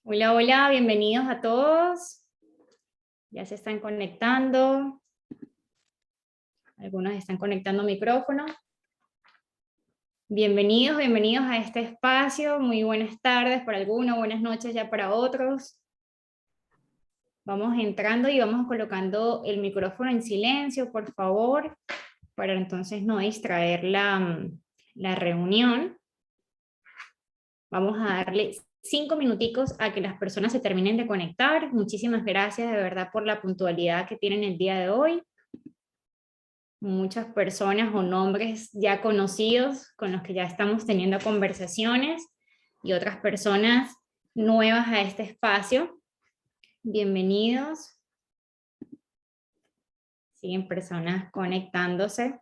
Hola, hola, bienvenidos a todos. Ya se están conectando. Algunos están conectando micrófono. Bienvenidos, bienvenidos a este espacio. Muy buenas tardes para algunos, buenas noches ya para otros. Vamos entrando y vamos colocando el micrófono en silencio, por favor, para entonces no distraer la reunión. Vamos a darle 5 minuticos a que las personas se terminen de conectar. Muchísimas gracias de verdad por la puntualidad que tienen el día de hoy. Muchas personas o nombres ya conocidos con los que ya estamos teniendo conversaciones y otras personas nuevas a este espacio. Bienvenidos. Siguen personas conectándose.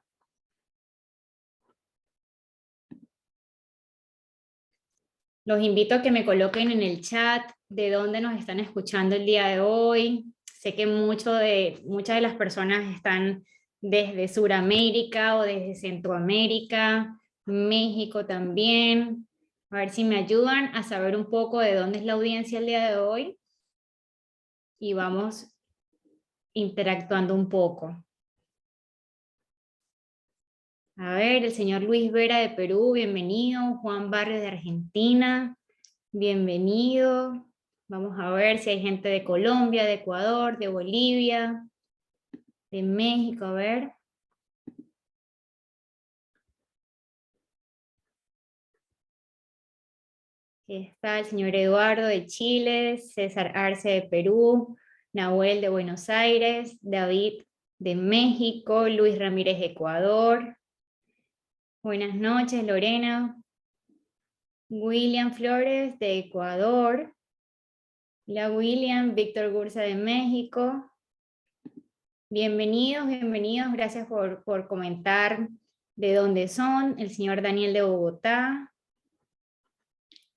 Los invito a que me coloquen en el chat de dónde nos están escuchando el día de hoy. Sé que muchas de las personas están desde Sudamérica o desde Centroamérica, México también. A ver si me ayudan a saber un poco de dónde es la audiencia el día de hoy. Y vamos interactuando un poco. A ver, el señor Luis Vera de Perú, bienvenido. Juan Barrios de Argentina, bienvenido. Vamos a ver si hay gente de Colombia, de Ecuador, de Bolivia, de México, a ver. Aquí está el señor Eduardo de Chile, César Arce de Perú, Nahuel de Buenos Aires, David de México, Luis Ramírez de Ecuador. Buenas noches, Lorena. William Flores de Ecuador. La William, Víctor Gursa de México. Bienvenidos, bienvenidos. Gracias por comentar de dónde son. El señor Daniel de Bogotá.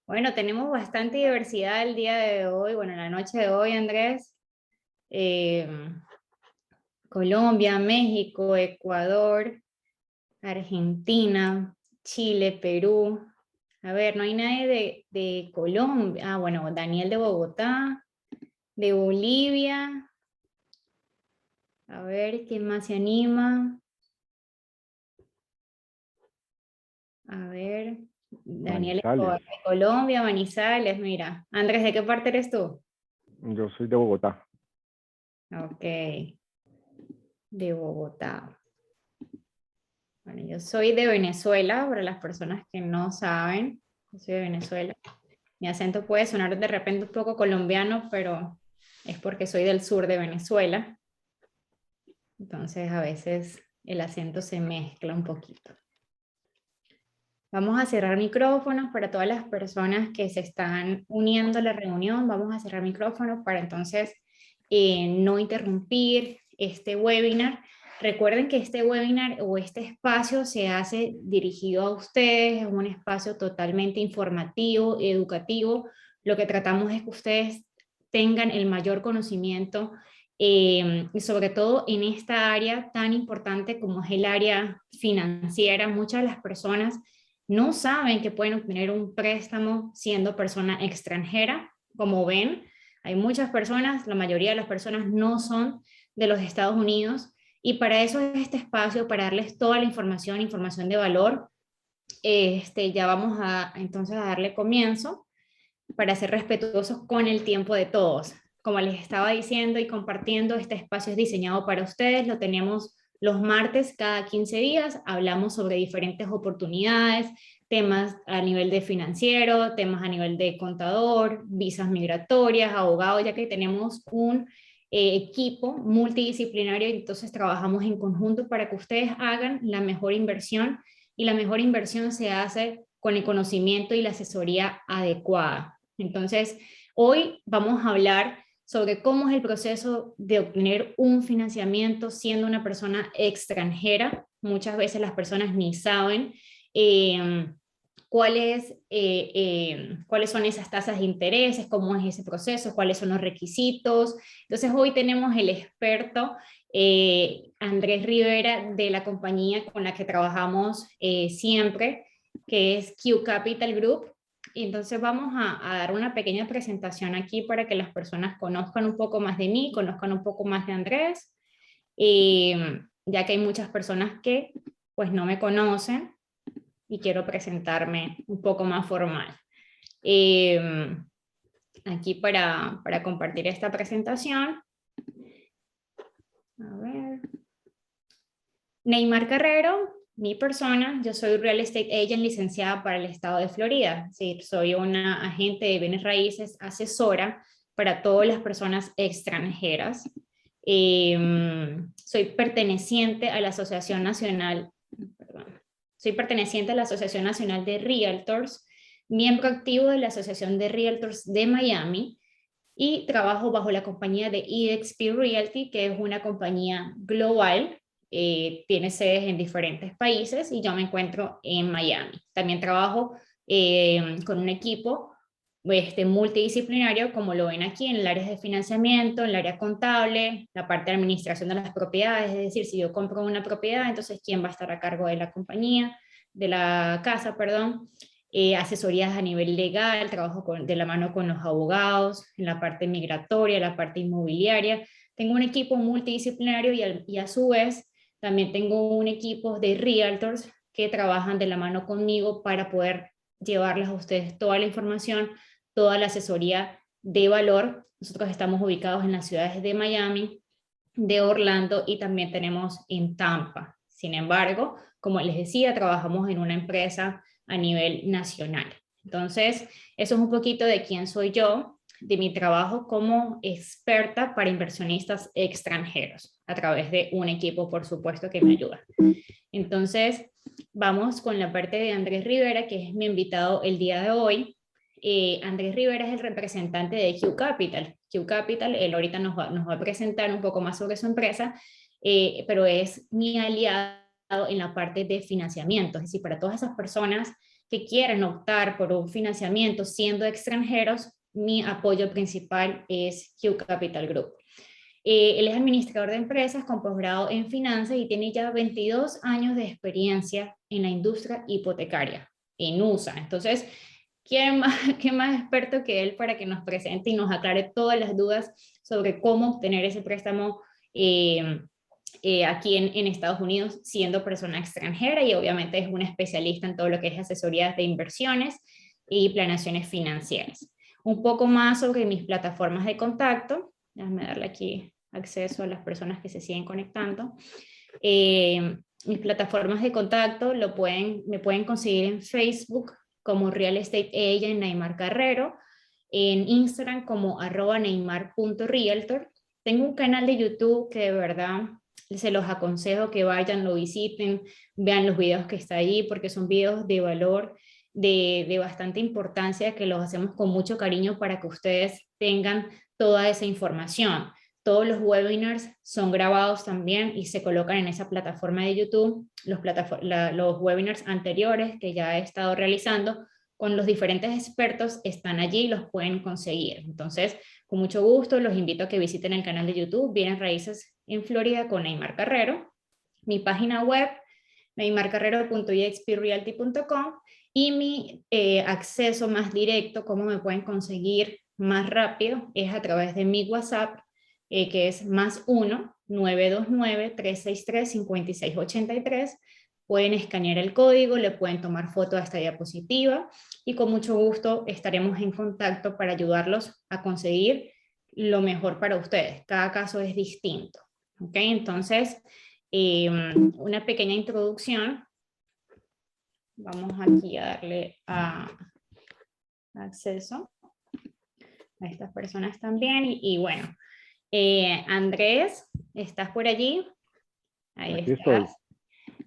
Bueno, tenemos bastante diversidad el día de hoy, bueno, la noche de hoy, Andrés. Colombia, México, Ecuador, Argentina, Chile, Perú. A ver, no hay nadie de Colombia. Ah, bueno, Daniel de Bogotá, de Bolivia. A ver, ¿quién más se anima? A ver, Daniel Manizales. de Colombia, Manizales, mira. Andrés, ¿de qué parte eres tú? Yo soy de Bogotá. Ok, de Bogotá. Bueno, yo soy de Venezuela, para las personas que no saben, yo soy de Venezuela. Mi acento puede sonar de repente un poco colombiano, pero es porque soy del sur de Venezuela. Entonces a veces el acento se mezcla un poquito. Vamos a cerrar micrófonos para todas las personas que se están uniendo a la reunión. Vamos a cerrar micrófonos para entonces no interrumpir este webinar. Recuerden que este webinar o este espacio se hace dirigido a ustedes, es un espacio totalmente informativo, educativo. Lo que tratamos es que ustedes tengan el mayor conocimiento y sobre todo en esta área tan importante como es el área financiera. Muchas de las personas no saben que pueden obtener un préstamo siendo persona extranjera. Como ven, hay muchas personas, la mayoría de las personas no son de los Estados Unidos y para eso es este espacio, para darles toda la información de valor. Ya vamos entonces a darle comienzo para ser respetuosos con el tiempo de todos. Como les estaba diciendo y compartiendo, este espacio es diseñado para ustedes, lo tenemos los martes cada 15 días, hablamos sobre diferentes oportunidades, temas a nivel de financiero, temas a nivel de contador, visas migratorias, abogados, ya que tenemos un equipo multidisciplinario y entonces trabajamos en conjunto para que ustedes hagan la mejor inversión y la mejor inversión se hace con el conocimiento y la asesoría adecuada. Entonces, hoy vamos a hablar sobre cómo es el proceso de obtener un financiamiento siendo una persona extranjera. Muchas veces las personas ni saben cuáles son esas tasas de intereses, cómo es ese proceso, cuáles son los requisitos. Entonces, hoy tenemos el experto Andrés Rivera de la compañía con la que trabajamos siempre, que es Q Capital Group. Y entonces vamos a dar una pequeña presentación aquí para que las personas conozcan un poco más de mí, conozcan un poco más de Andrés, y ya que hay muchas personas que pues no me conocen y quiero presentarme un poco más formal. Aquí para compartir esta presentación. A ver. Neymar Carrero, mi persona, yo soy Real Estate Agent licenciada para el estado de Florida. Sí, soy una agente de bienes raíces asesora para todas las personas extranjeras. Soy perteneciente a la Asociación Nacional, perdón, soy perteneciente a la Asociación Nacional de Realtors, miembro activo de la Asociación de Realtors de Miami y trabajo bajo la compañía de eXp Realty, que es una compañía global. Tiene sedes en diferentes países y yo me encuentro en Miami. También trabajo con un equipo multidisciplinario, como lo ven aquí, en el área de financiamiento, en el área contable, la parte de administración de las propiedades, es decir, si yo compro una propiedad, entonces quién va a estar a cargo de la compañía, de la casa, perdón. Asesorías a nivel legal, trabajo de la mano con los abogados, en la parte migratoria, la parte inmobiliaria. Tengo un equipo multidisciplinario y a su vez también tengo un equipo de realtors que trabajan de la mano conmigo para poder llevarles a ustedes toda la información, toda la asesoría de valor. Nosotros estamos ubicados en las ciudades de Miami, de Orlando y también tenemos en Tampa. Sin embargo, como les decía, trabajamos en una empresa a nivel nacional. Entonces, eso es un poquito de quién soy yo, de mi trabajo como experta para inversionistas extranjeros, a través de un equipo, por supuesto, que me ayuda. Entonces, vamos con la parte de Andrés Rivera, que es mi invitado el día de hoy. Andrés Rivera es el representante de Q Capital. Q Capital, él ahorita nos va a presentar un poco más sobre su empresa, pero es mi aliado en la parte de financiamiento, es decir, para todas esas personas que quieren optar por un financiamiento siendo extranjeros, mi apoyo principal es Q Capital Group. Él es administrador de empresas con posgrado en finanzas y tiene ya 22 años de experiencia en la industria hipotecaria en USA. Entonces, ¿qué más experto que él para que nos presente y nos aclare todas las dudas sobre cómo obtener ese préstamo aquí en Estados Unidos siendo persona extranjera? Y obviamente es un especialista en todo lo que es asesorías de inversiones y planeaciones financieras. Un poco más sobre mis plataformas de contacto. Déjame darle aquí acceso a las personas que se siguen conectando. Mis plataformas de contacto me pueden conseguir en Facebook como Real Estate Agent Neymar Carrero, en Instagram como @neymar.realtor. Tengo un canal de YouTube que de verdad se los aconsejo que vayan, lo visiten, vean los videos que está allí porque son videos de valor, de bastante importancia, que los hacemos con mucho cariño para que ustedes tengan toda esa información. Todos los webinars son grabados también y se colocan en esa plataforma de YouTube. Los webinars anteriores que ya he estado realizando con los diferentes expertos están allí y los pueden conseguir. Entonces, con mucho gusto los invito a que visiten el canal de YouTube Bienes Raíces en Florida con Neymar Carrero, mi página web neymarcarrero.exprealty.com y mi acceso más directo, cómo me pueden conseguir más rápido, es a través de mi WhatsApp, que es +1 929 363 5683. Pueden escanear el código, le pueden tomar foto a esta diapositiva y con mucho gusto estaremos en contacto para ayudarlos a conseguir lo mejor para ustedes. Cada caso es distinto. ¿Ok? Entonces, una pequeña introducción. Vamos aquí a darle acceso a estas personas también. Y bueno, Andrés, ¿estás por allí? Ahí Aquí estás. estoy.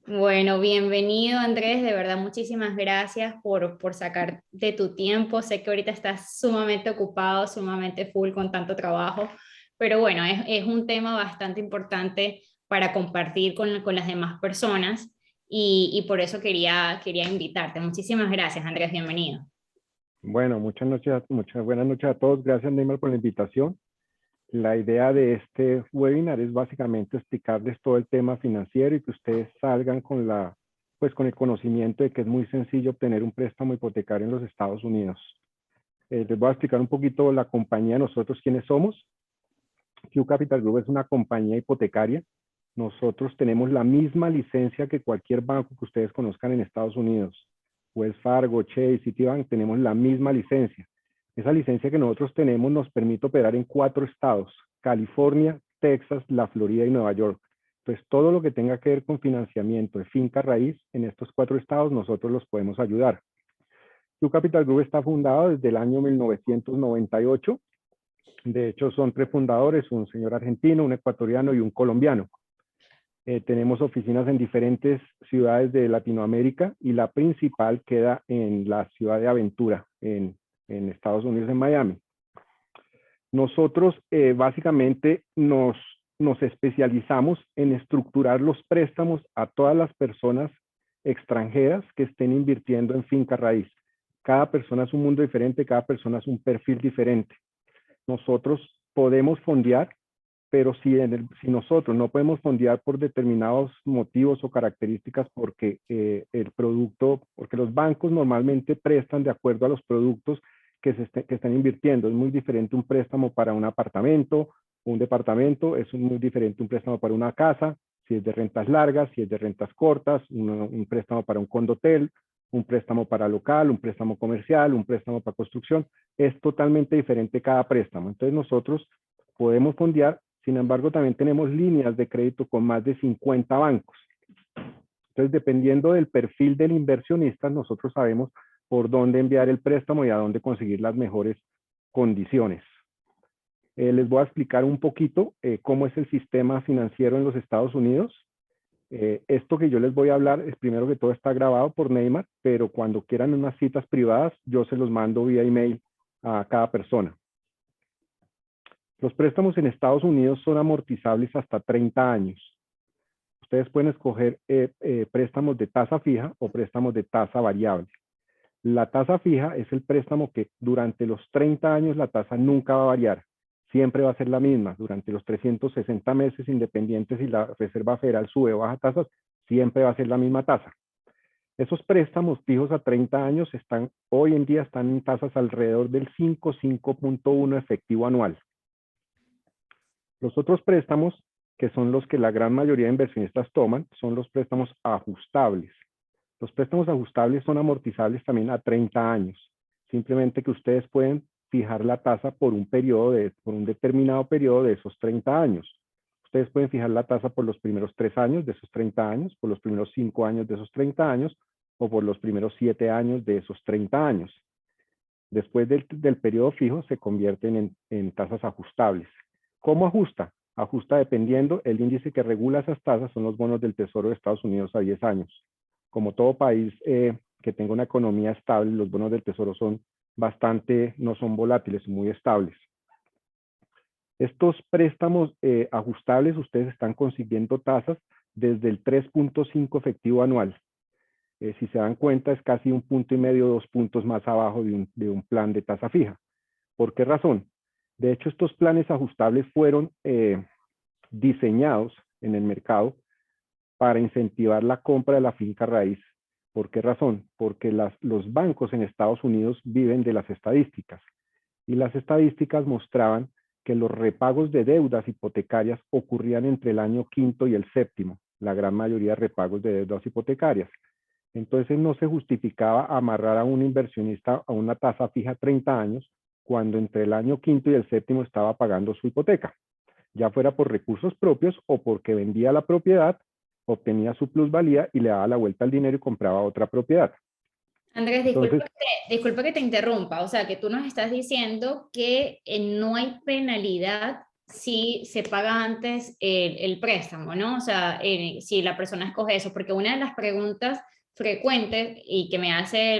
Bueno, bienvenido Andrés, de verdad muchísimas gracias por sacar de tu tiempo. Sé que ahorita estás sumamente ocupado, sumamente full con tanto trabajo, pero bueno, es un tema bastante importante para compartir con las demás personas y por eso quería invitarte. Muchísimas gracias Andrés, bienvenido. Bueno, muchas buenas noches a todos. Gracias, Neymar, por la invitación. La idea de este webinar es básicamente explicarles todo el tema financiero y que ustedes salgan con la pues con el conocimiento de que es muy sencillo obtener un préstamo hipotecario en los Estados Unidos. Les voy a explicar un poquito la compañía, nosotros quiénes somos. Q Capital Group es una compañía hipotecaria. Nosotros tenemos la misma licencia que cualquier banco que ustedes conozcan en Estados Unidos. Wells Fargo, Chase, Citibank, tenemos la misma licencia. Esa licencia que nosotros tenemos nos permite operar en 4 estados: California, Texas, la Florida y Nueva York. Entonces, todo lo que tenga que ver con financiamiento de finca raíz en estos 4 estados, nosotros los podemos ayudar. Q Capital Group está fundado desde el año 1998. De hecho, son 3 fundadores, un señor argentino, un ecuatoriano y un colombiano. Tenemos oficinas en diferentes ciudades de Latinoamérica y la principal queda en la ciudad de Aventura, en Estados Unidos, en Miami. Nosotros básicamente nos especializamos en estructurar los préstamos a todas las personas extranjeras que estén invirtiendo en finca raíz. Cada persona es un mundo diferente, cada persona es un perfil diferente. Nosotros podemos fondear, pero si nosotros no podemos fondear por determinados motivos o características, porque porque los bancos normalmente prestan de acuerdo a los productos que están invirtiendo. Es muy diferente un préstamo para un apartamento, un departamento, es muy diferente un préstamo para una casa, si es de rentas largas, si es de rentas cortas, un préstamo para un condotel, un préstamo para local, un préstamo comercial, un préstamo para construcción. Es totalmente diferente cada préstamo. Entonces nosotros podemos fondear, sin embargo también tenemos líneas de crédito con más de 50 bancos. Entonces, dependiendo del perfil del inversionista, nosotros sabemos por dónde enviar el préstamo y a dónde conseguir las mejores condiciones. Les voy a explicar un poquito cómo es el sistema financiero en los Estados Unidos. Esto que yo les voy a hablar es, primero que todo, está grabado por Neymar, pero cuando quieran unas citas privadas, yo se los mando vía email a cada persona. Los préstamos en Estados Unidos son amortizables hasta 30 años. Ustedes pueden escoger préstamos de tasa fija o préstamos de tasa variable. La tasa fija es el préstamo que durante los 30 años la tasa nunca va a variar. Siempre va a ser la misma. Durante los 360 meses, independientes si la Reserva Federal sube o baja tasas, siempre va a ser la misma tasa. Esos préstamos fijos a 30 años hoy en día están en tasas alrededor del 5.1 efectivo anual. Los otros préstamos, que son los que la gran mayoría de inversionistas toman, son los préstamos ajustables. Los préstamos ajustables son amortizables también a 30 años. Simplemente que ustedes pueden fijar la tasa por un determinado periodo de esos 30 años. Ustedes pueden fijar la tasa por los primeros 3 años de esos 30 años, por los primeros 5 años de esos 30 años, o por los primeros 7 años de esos 30 años. Después del periodo fijo se convierten en tasas ajustables. ¿Cómo ajusta? Ajusta dependiendo, el índice que regula esas tasas son los bonos del Tesoro de Estados Unidos a 10 años. Como todo país que tenga una economía estable, los bonos del Tesoro no son volátiles, son muy estables. Estos préstamos ajustables, ustedes están consiguiendo tasas desde el 3.5 efectivo anual. Si se dan cuenta, es casi 1,5 puntos, 2 puntos más abajo de un plan de tasa fija. ¿Por qué razón? De hecho, estos planes ajustables fueron diseñados en el mercado para incentivar la compra de la finca raíz. ¿Por qué razón? Porque los bancos en Estados Unidos viven de las estadísticas. Y las estadísticas mostraban que los repagos de deudas hipotecarias ocurrían entre el año 5º y el 7º, la gran mayoría de repagos de deudas hipotecarias. Entonces no se justificaba amarrar a un inversionista a una tasa fija 30 años cuando entre el año 5º y el 7º estaba pagando su hipoteca, ya fuera por recursos propios o porque vendía la propiedad, obtenía su plusvalía y le daba la vuelta al dinero y compraba otra propiedad. Andrés, disculpa que te interrumpa, o sea, que tú nos estás diciendo que no hay penalidad si se paga antes el préstamo, ¿no? O sea, si la persona escoge eso, porque una de las preguntas frecuentes y que me hace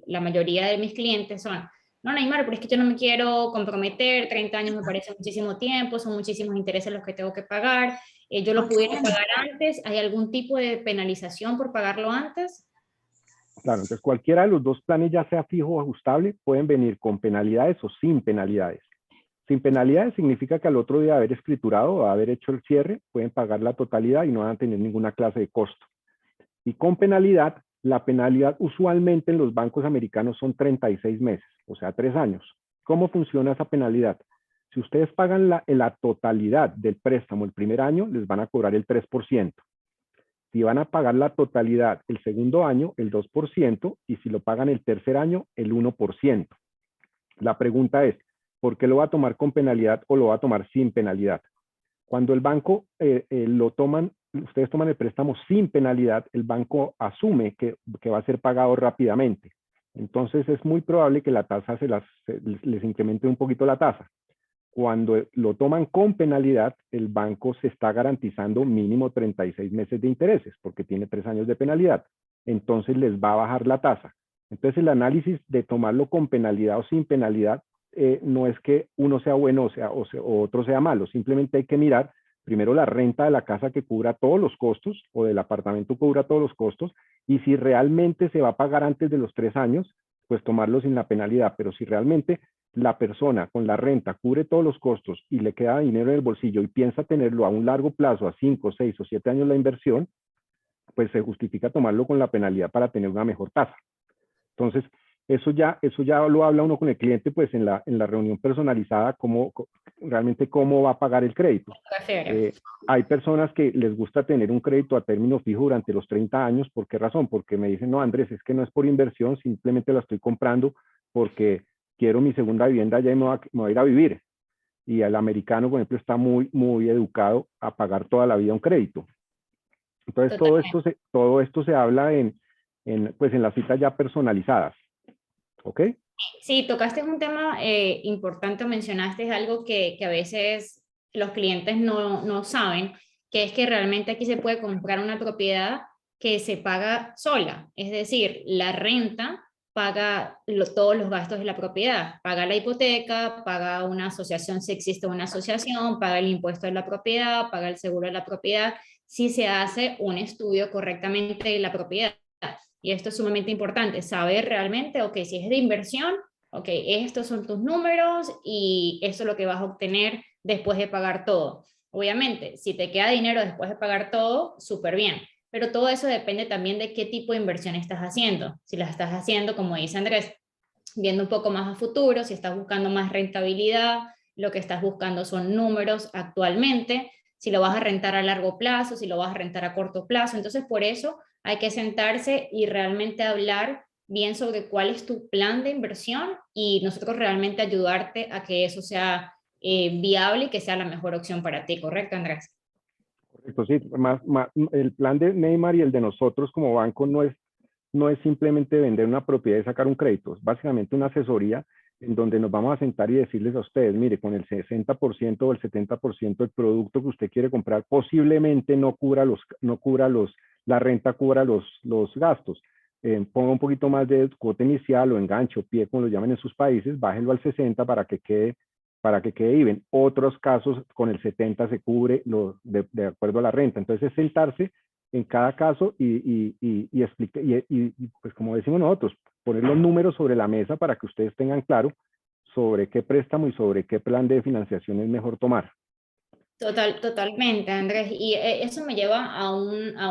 la mayoría de mis clientes son, no, Neymar, pero es que yo no me quiero comprometer, 30 años me parece muchísimo tiempo, son muchísimos intereses los que tengo que pagar, yo lo pudiera pagar antes, ¿hay algún tipo de penalización por pagarlo antes? Claro, entonces cualquiera de los dos planes, ya sea fijo o ajustable, pueden venir con penalidades o sin penalidades. Sin penalidades significa que al otro día de haber escriturado o haber hecho el cierre, pueden pagar la totalidad y no van a tener ninguna clase de costo. Y con penalidad, la penalidad usualmente en los bancos americanos son 36 meses, o sea, 3 años. ¿Cómo funciona esa penalidad? Si ustedes pagan la totalidad del préstamo el primer año, les van a cobrar el 3%. Si van a pagar la totalidad el segundo año, el 2%, y si lo pagan el tercer año, el 1%. La pregunta es, ¿por qué lo va a tomar con penalidad o lo va a tomar sin penalidad? Cuando el banco ustedes toman el préstamo sin penalidad, el banco asume que va a ser pagado rápidamente. Entonces es muy probable que la tasa les incremente un poquito la tasa. Cuando lo toman con penalidad, el banco se está garantizando mínimo 36 meses de intereses, porque tiene 3 años de penalidad. Entonces les va a bajar la tasa. Entonces el análisis de tomarlo con penalidad o sin penalidad no es que uno sea bueno o otro sea malo. Simplemente hay que mirar primero la renta de la casa que cubra todos los costos o del apartamento que cubra todos los costos, y si realmente se va a pagar antes de los 3 años, pues tomarlo sin la penalidad. Pero si realmente la persona con la renta cubre todos los costos y le queda dinero en el bolsillo y piensa tenerlo a un largo plazo, a 5, 6 o 7 años la inversión, pues se justifica tomarlo con la penalidad para tener una mejor tasa. Entonces, eso ya lo habla uno con el cliente, pues en la reunión personalizada, realmente cómo va a pagar el crédito. Hay personas que les gusta tener un crédito a término fijo durante los 30 años. ¿Por qué razón? Porque me dicen, no, Andrés, es que no es por inversión, simplemente la estoy comprando porque quiero mi segunda vivienda ya y me voy a ir a vivir. Y el americano, por ejemplo, está muy, muy educado a pagar toda la vida un crédito. Entonces, todo esto se habla en las citas ya personalizadas. ¿Ok? Sí, tocaste un tema importante, mencionaste algo que a veces los clientes no saben, que es que realmente aquí se puede comprar una propiedad que se paga sola, es decir, la renta paga todos los gastos de la propiedad, paga la hipoteca, paga una asociación si existe una asociación, paga el impuesto de la propiedad, paga el seguro de la propiedad, si se hace un estudio correctamente de la propiedad. Y esto es sumamente importante, saber realmente, ok, si es de inversión, ok, estos son tus números y esto es lo que vas a obtener después de pagar todo. Obviamente, si te queda dinero después de pagar todo, súper bien, pero todo eso depende también de qué tipo de inversión estás haciendo. Si las estás haciendo, como dice Andrés, viendo un poco más a futuro, si estás buscando más rentabilidad, lo que estás buscando son números actualmente, si lo vas a rentar a largo plazo, si lo vas a rentar a corto plazo. Entonces, por eso hay que sentarse y realmente hablar bien sobre cuál es tu plan de inversión y nosotros realmente ayudarte a que eso sea viable y que sea la mejor opción para ti, ¿correcto, Andrés? Correcto, sí. El plan de Neymar y el de nosotros como banco no es simplemente vender una propiedad y sacar un crédito, es básicamente una asesoría en donde nos vamos a sentar y decirles a ustedes, mire, con el 60% o el 70% del producto que usted quiere comprar, posiblemente no cubra la renta cubra los gastos. Ponga un poquito más de cuota inicial o enganche o pie, como lo llaman en sus países, bájenlo al 60 para que quede even. Otros casos con el 70 se cubre de acuerdo a la renta. Entonces es sentarse en cada caso y explicar, pues como decimos nosotros, poner los números sobre la mesa para que ustedes tengan claro sobre qué préstamo y sobre qué plan de financiación es mejor tomar. Totalmente, Andrés. Y eso me lleva a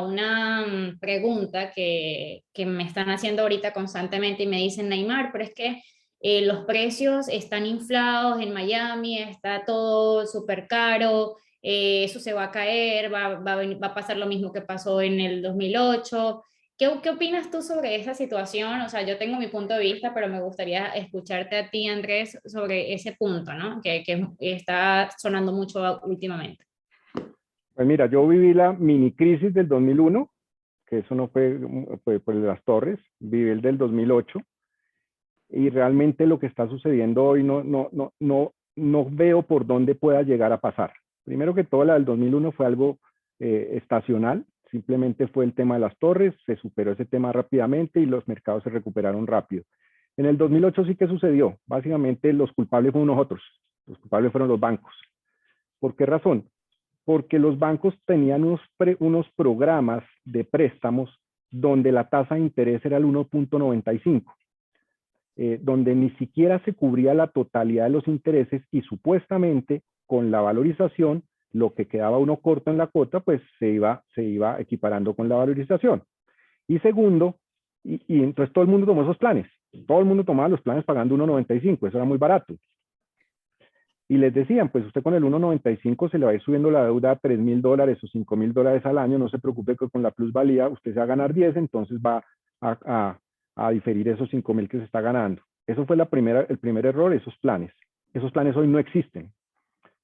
una pregunta que me están haciendo ahorita constantemente y me dicen, Neymar, pero es que los precios están inflados en Miami, está todo súper caro, eso se va a caer, va a pasar lo mismo que pasó en el 2008. ¿Qué opinas tú sobre esa situación? O sea, yo tengo mi punto de vista, pero me gustaría escucharte a ti, Andrés, sobre ese punto, ¿no? Que está sonando mucho últimamente. Pues mira, yo viví la mini crisis del 2001, que eso no fue por las torres, viví el del 2008, y realmente lo que está sucediendo hoy no veo por dónde pueda llegar a pasar. Primero que todo, la del 2001 fue algo estacional, simplemente fue el tema de las torres, se superó ese tema rápidamente y los mercados se recuperaron rápido. En el 2008 sí que sucedió, básicamente los culpables fueron nosotros, los culpables fueron los bancos. ¿Por qué razón? Porque los bancos tenían unos programas de préstamos donde la tasa de interés era el 1.95. Donde ni siquiera se cubría la totalidad de los intereses y supuestamente con la valorización, lo que quedaba uno corto en la cuota, pues se iba equiparando con la valorización. Y segundo, y entonces todo el mundo tomó esos planes. Todo el mundo tomaba los planes pagando 1.95, eso era muy barato. Y les decían, pues usted con el 1.95 se le va a ir subiendo la deuda a $3.000 o $5.000 al año, no se preocupe que con la plusvalía usted se va a ganar 10, entonces va a diferir esos 5.000 que se está ganando. Eso fue el primer error, esos planes. Esos planes hoy no existen.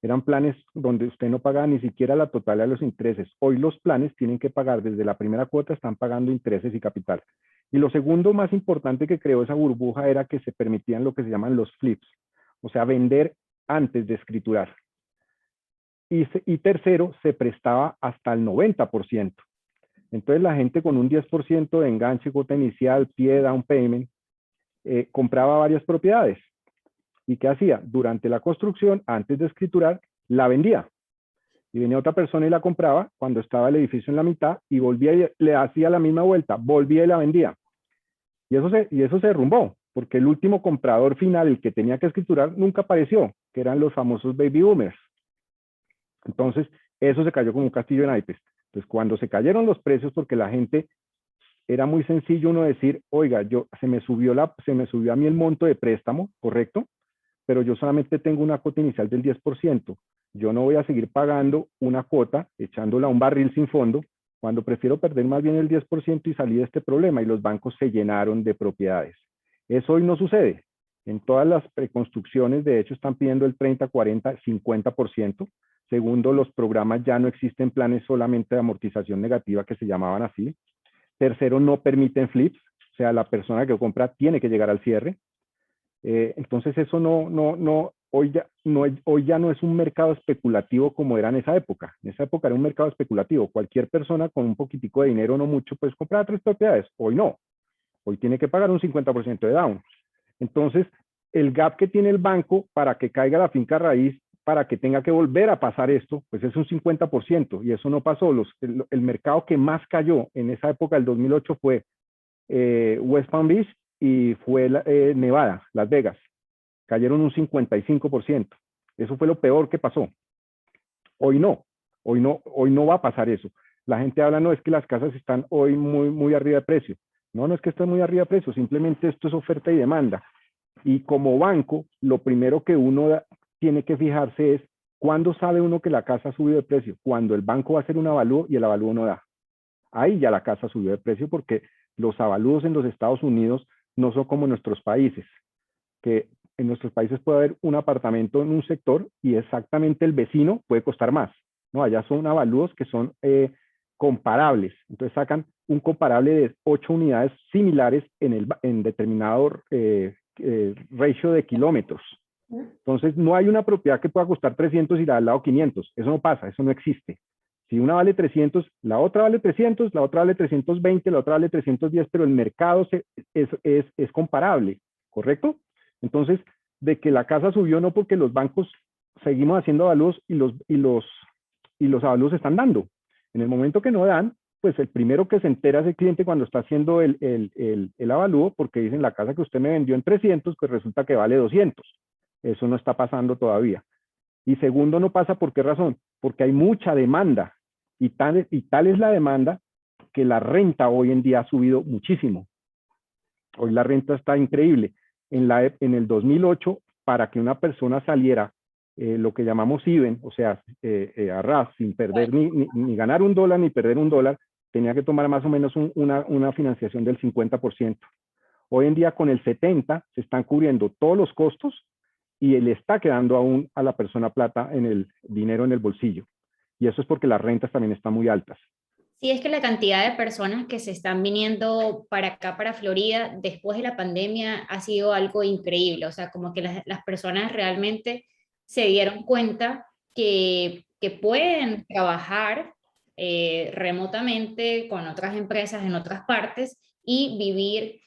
Eran planes donde usted no pagaba ni siquiera la totalidad de los intereses. Hoy los planes tienen que pagar desde la primera cuota, están pagando intereses y capital. Y lo segundo más importante que creó esa burbuja era que se permitían lo que se llaman los flips, o sea, vender antes de escriturar. Y tercero, se prestaba hasta el 90%. Entonces la gente con un 10% de enganche, cuota inicial, pie, down payment, compraba varias propiedades. ¿Y qué hacía? Durante la construcción, antes de escriturar, la vendía. Y venía otra persona y la compraba cuando estaba el edificio en la mitad y volvía y le hacía la misma vuelta, volvía y la vendía. Y eso se derrumbó, porque el último comprador final, el que tenía que escriturar, nunca apareció, que eran los famosos baby boomers. Entonces, eso se cayó como un castillo de naipes. Entonces, cuando se cayeron los precios, porque la gente, era muy sencillo uno decir, oiga, se me subió a mí el monto de préstamo, ¿correcto? Pero yo solamente tengo una cuota inicial del 10%. Yo no voy a seguir pagando una cuota, echándola a un barril sin fondo, cuando prefiero perder más bien el 10% y salir de este problema, y los bancos se llenaron de propiedades. Eso hoy no sucede. En todas las preconstrucciones, de hecho, están pidiendo el 30, 40, 50%. Segundo, los programas ya no existen planes solamente de amortización negativa, que se llamaban así. Tercero, no permiten flips, o sea, la persona que compra tiene que llegar al cierre. Entonces eso hoy ya no es un mercado especulativo como era en esa época. En esa época era un mercado especulativo. Cualquier persona con un poquitico de dinero, no mucho, pues compraba 3 propiedades. Hoy no. Hoy tiene que pagar un 50% de down. Entonces, el gap que tiene el banco para que caiga la finca raíz, para que tenga que volver a pasar esto, pues es un 50%, y eso no pasó. El mercado que más cayó en esa época, el 2008, fue West Palm Beach y fue Nevada, Las Vegas. Cayeron un 55%. Eso fue lo peor que pasó. Hoy no va a pasar eso. La gente habla, no, es que las casas están hoy muy arriba de precio. No es que estén muy arriba de precio, simplemente esto es oferta y demanda. Y como banco, lo primero que uno tiene que fijarse es, ¿cuándo sabe uno que la casa ha subido de precio? Cuando el banco va a hacer un avalúo y el avalúo no da. Ahí ya la casa subió de precio, porque los avalúos en los Estados Unidos no son como en nuestros países, que en nuestros países puede haber un apartamento en un sector y exactamente el vecino puede costar más. No, allá son avalúos que son comparables. Entonces sacan un comparable de 8 unidades similares en determinado ratio de kilómetros. Entonces no hay una propiedad que pueda costar 300 y la al lado 500. Eso no pasa, eso no existe. Si una vale 300, la otra vale 300, la otra vale 320, la otra vale 310, pero el mercado es comparable, ¿correcto? Entonces, de que la casa subió no, porque los bancos seguimos haciendo avalúos y los avalúos se están dando. En el momento que no dan, pues el primero que se entera es el cliente cuando está haciendo el avalúo, porque dicen, la casa que usted me vendió en 300, pues resulta que vale 200. Eso no está pasando todavía. Y segundo, no pasa, ¿por qué razón? Porque hay mucha demanda, y tal es la demanda que la renta hoy en día ha subido muchísimo. Hoy la renta está increíble. En el 2008, para que una persona saliera lo que llamamos even, o sea, a ras, sin perder ni ganar $1 ni perder $1, tenía que tomar más o menos una financiación del 50%. Hoy en día, con el 70%, se están cubriendo todos los costos y le está quedando aún a la persona plata en el dinero en el bolsillo. Y eso es porque las rentas también están muy altas. Sí, es que la cantidad de personas que se están viniendo para acá, para Florida, después de la pandemia, ha sido algo increíble. O sea, como que las personas realmente se dieron cuenta que pueden trabajar remotamente con otras empresas en otras partes y vivir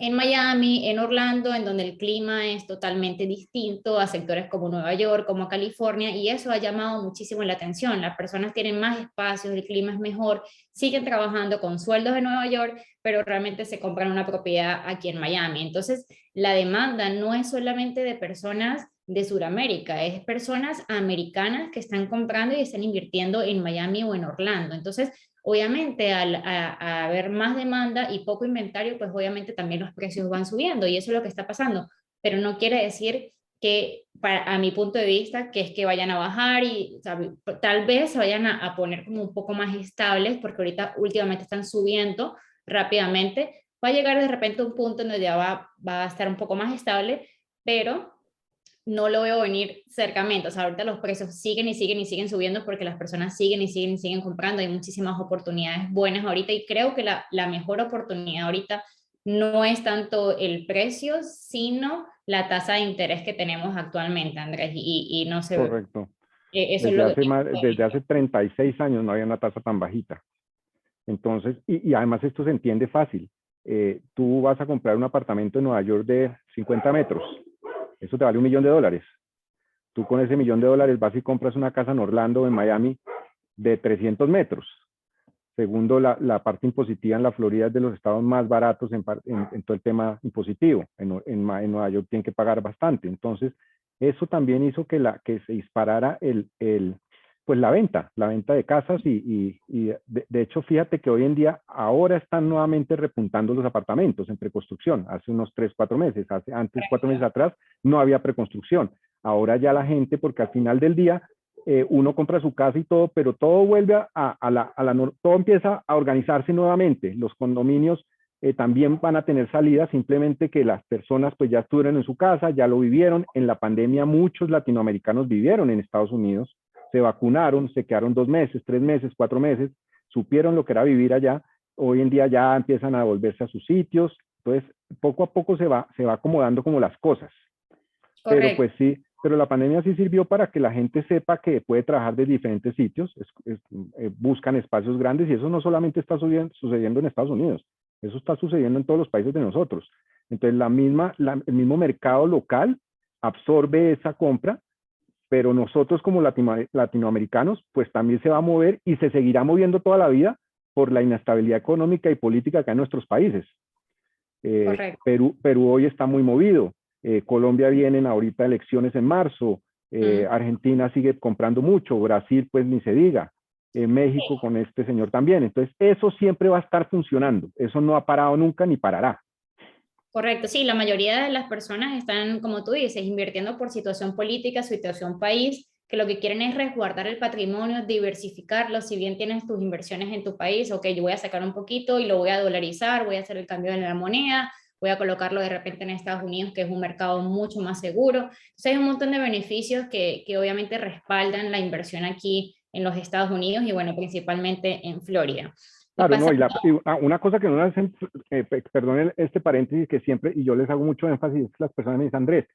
en Miami, en Orlando, en donde el clima es totalmente distinto a sectores como Nueva York, como California, y eso ha llamado muchísimo la atención. Las personas tienen más espacios, el clima es mejor, siguen trabajando con sueldos de Nueva York, pero realmente se compran una propiedad aquí en Miami. Entonces, la demanda no es solamente de personas de Sudamérica, es personas americanas que están comprando y están invirtiendo en Miami o en Orlando. Entonces, obviamente, a haber más demanda y poco inventario, pues obviamente también los precios van subiendo y eso es lo que está pasando. Pero no quiere decir que, a mi punto de vista, que es que vayan a bajar y, o sea, tal vez se vayan a poner como un poco más estables, porque ahorita últimamente están subiendo rápidamente. Va a llegar de repente un punto en donde ya va a estar un poco más estable, pero no lo veo venir cercamente. O sea, ahorita los precios siguen y siguen y siguen subiendo porque las personas siguen y siguen y siguen comprando. Hay muchísimas oportunidades buenas ahorita y creo que la mejor oportunidad ahorita no es tanto el precio, sino la tasa de interés que tenemos actualmente, Andrés. Y no sé, Correcto. eso es lo que Desde hace 36 años no había una tasa tan bajita. Entonces, y además esto se entiende fácil. Tú vas a comprar un apartamento en Nueva York de 50 metros. Eso te vale $1.000.000. Tú con ese $1.000.000 vas y compras una casa en Orlando o en Miami de 300 metros. Segundo, la parte impositiva en la Florida es de los estados más baratos en todo el tema impositivo. En Nueva York tienen que pagar bastante. Entonces, eso también hizo que se disparara pues la venta de casas y de hecho, fíjate que hoy en día ahora están nuevamente repuntando los apartamentos en preconstrucción. Hace unos 3, 4 meses, antes 4 meses atrás, no había preconstrucción. Ahora ya la gente, porque al final del día uno compra su casa y todo, pero todo vuelve todo empieza a organizarse nuevamente. Los condominios también van a tener salida, simplemente que las personas pues ya estuvieron en su casa, ya lo vivieron. En la pandemia muchos latinoamericanos vivieron en Estados Unidos, se vacunaron, se quedaron 2 meses, 3 meses, 4 meses, supieron lo que era vivir allá. Hoy en día ya empiezan a volverse a sus sitios. Entonces, poco a poco se va acomodando como las cosas. Pero pues sí, pero la pandemia sí sirvió para que la gente sepa que puede trabajar de diferentes sitios, buscan espacios grandes y eso no solamente está sucediendo en Estados Unidos, eso está sucediendo en todos los países de nosotros. Entonces el mismo mercado local absorbe esa compra, pero nosotros como latinoamericanos pues también se va a mover y se seguirá moviendo toda la vida por la inestabilidad económica y política acá en nuestros países. Perú hoy está muy movido. Colombia vienen ahorita elecciones en marzo. Argentina sigue comprando mucho. Brasil, pues ni se diga. México con este señor también. Entonces, eso siempre va a estar funcionando. Eso no ha parado nunca ni parará. Correcto, sí, la mayoría de las personas están, como tú dices, invirtiendo por situación política, situación país, que lo que quieren es resguardar el patrimonio, diversificarlo. Si bien tienes tus inversiones en tu país, ok, yo voy a sacar un poquito y lo voy a dolarizar, voy a hacer el cambio de la moneda, voy a colocarlo de repente en Estados Unidos, que es un mercado mucho más seguro. Entonces hay un montón de beneficios que obviamente respaldan la inversión aquí en los Estados Unidos y bueno, principalmente en Florida. Claro, no, una cosa que no hacen, perdón este paréntesis que siempre, y yo les hago mucho énfasis, es que las personas me dicen, Andrés,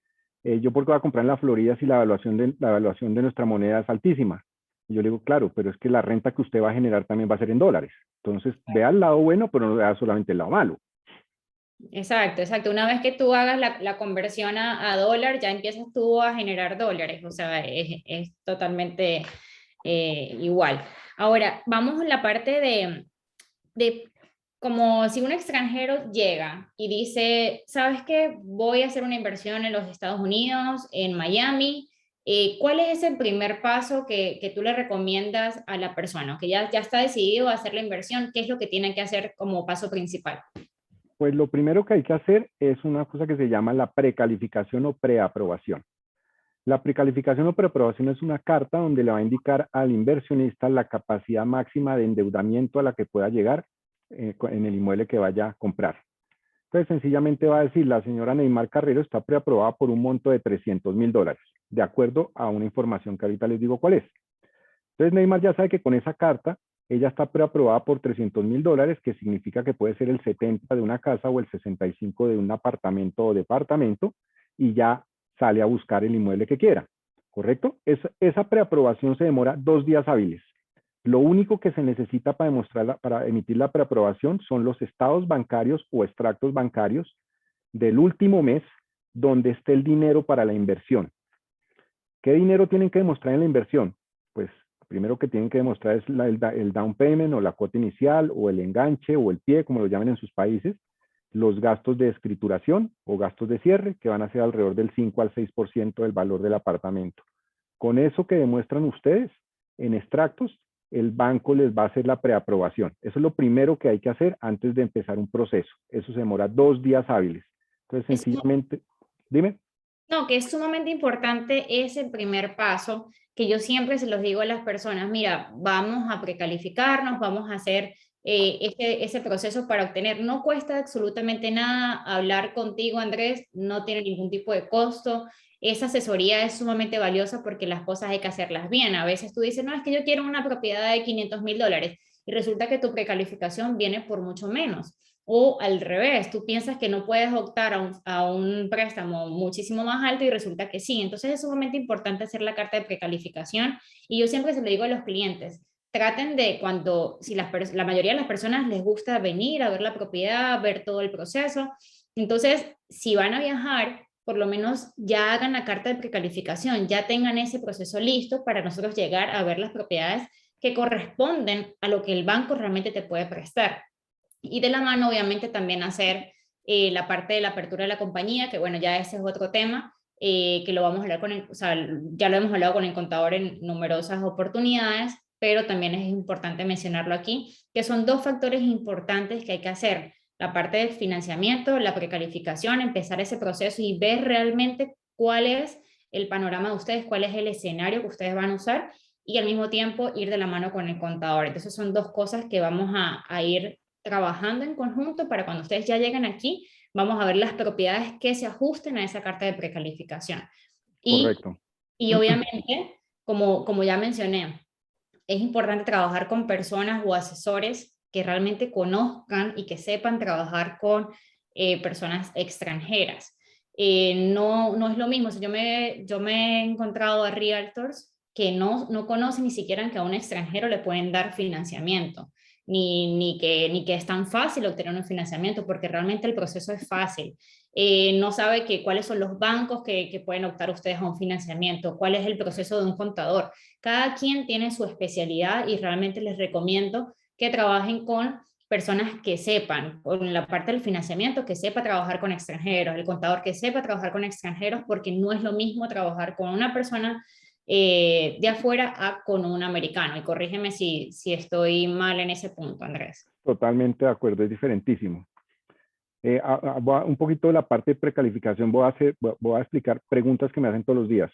yo por qué voy a comprar en la Florida si la evaluación de nuestra moneda es altísima. Y yo le digo, claro, pero es que la renta que usted va a generar también va a ser en dólares. Entonces, vea el lado bueno, pero no vea solamente el lado malo. Exacto, exacto. Una vez que tú hagas la conversión a dólar, ya empiezas tú a generar dólares, o sea, es totalmente igual. Ahora, vamos a la parte de como si un extranjero llega y dice, ¿sabes qué? Voy a hacer una inversión en los Estados Unidos, en Miami. ¿Cuál es ese primer paso que tú le recomiendas a la persona? Que ya está decidido a hacer la inversión, ¿qué es lo que tiene que hacer como paso principal? Pues lo primero que hay que hacer es una cosa que se llama la precalificación o preaprobación. La precalificación o preaprobación es una carta donde le va a indicar al inversionista la capacidad máxima de endeudamiento a la que pueda llegar en el inmueble que vaya a comprar. Entonces, sencillamente va a decir, la señora Neymar Carrero está preaprobada por un monto de $300.000, de acuerdo a una información que ahorita les digo cuál es. Entonces, Neymar ya sabe que con esa carta, ella está preaprobada por $300.000, que significa que puede ser el 70 de una casa o el 65 de un apartamento o departamento, y ya sale a buscar el inmueble que quiera, ¿correcto? Esa preaprobación se demora 2 días hábiles. Lo único que se necesita para emitir la preaprobación son los estados bancarios o extractos bancarios del último mes donde esté el dinero para la inversión. ¿Qué dinero tienen que demostrar en la inversión? Pues primero que tienen que demostrar es el down payment o la cuota inicial o el enganche o el pie, como lo llaman en sus países. los gastos de escrituración o gastos de cierre, que van a ser alrededor del 5 al 6% del valor del apartamento. Con eso que demuestran ustedes en extractos, el banco les va a hacer la preaprobación. Eso es lo primero que hay que hacer antes de empezar un proceso. Eso se demora 2 días hábiles. Entonces, sencillamente, dime. No, que es sumamente importante ese primer paso, que yo siempre se los digo a las personas, mira, vamos a precalificarnos, vamos a hacer ese proceso para obtener. No cuesta absolutamente nada hablar contigo, Andrés, no tiene ningún tipo de costo. Esa asesoría es sumamente valiosa porque las cosas hay que hacerlas bien. A veces tú dices, no, es que yo quiero una propiedad de $500,000 y resulta que tu precalificación viene por mucho menos. O al revés, tú piensas que no puedes optar a un préstamo muchísimo más alto y resulta que sí. Entonces es sumamente importante hacer la carta de precalificación y yo siempre se lo digo a los clientes, traten de cuando, si la mayoría de las personas les gusta venir a ver la propiedad, ver todo el proceso, entonces si van a viajar, por lo menos ya hagan la carta de precalificación, ya tengan ese proceso listo para nosotros llegar a ver las propiedades que corresponden a lo que el banco realmente te puede prestar. Y de la mano, obviamente, también hacer la parte de la apertura de la compañía, que bueno, ya ese es otro tema, que lo vamos a hablar o sea, ya lo hemos hablado con el contador en numerosas oportunidades, pero también es importante mencionarlo aquí, que son dos factores importantes que hay que hacer. La parte de financiamiento, la precalificación, empezar ese proceso y ver realmente cuál es el panorama de ustedes, cuál es el escenario que ustedes van a usar y al mismo tiempo ir de la mano con el contador. Entonces son dos cosas que vamos a ir trabajando en conjunto para cuando ustedes ya lleguen aquí, vamos a ver las propiedades que se ajusten a esa carta de precalificación. Y, Correcto. y obviamente, como ya mencioné, es importante trabajar con personas o asesores que realmente conozcan y que sepan trabajar con personas extranjeras. No es lo mismo, si yo me he encontrado a realtors que no conocen ni siquiera que a un extranjero le pueden dar financiamiento, ni que es tan fácil obtener un financiamiento, porque realmente el proceso es fácil. No sabe cuáles son los bancos que pueden optar ustedes a un financiamiento, cuál es el proceso de un contador. Cada quien tiene su especialidad y realmente les recomiendo que trabajen con personas que sepan, con la parte del financiamiento, que sepa trabajar con extranjeros, el contador que sepa trabajar con extranjeros, porque no es lo mismo trabajar con una persona de afuera a con un americano. Y corrígeme si estoy mal en ese punto, Andrés. Totalmente de acuerdo, es diferentísimo. Un poquito de la parte de precalificación, voy a explicar preguntas que me hacen todos los días.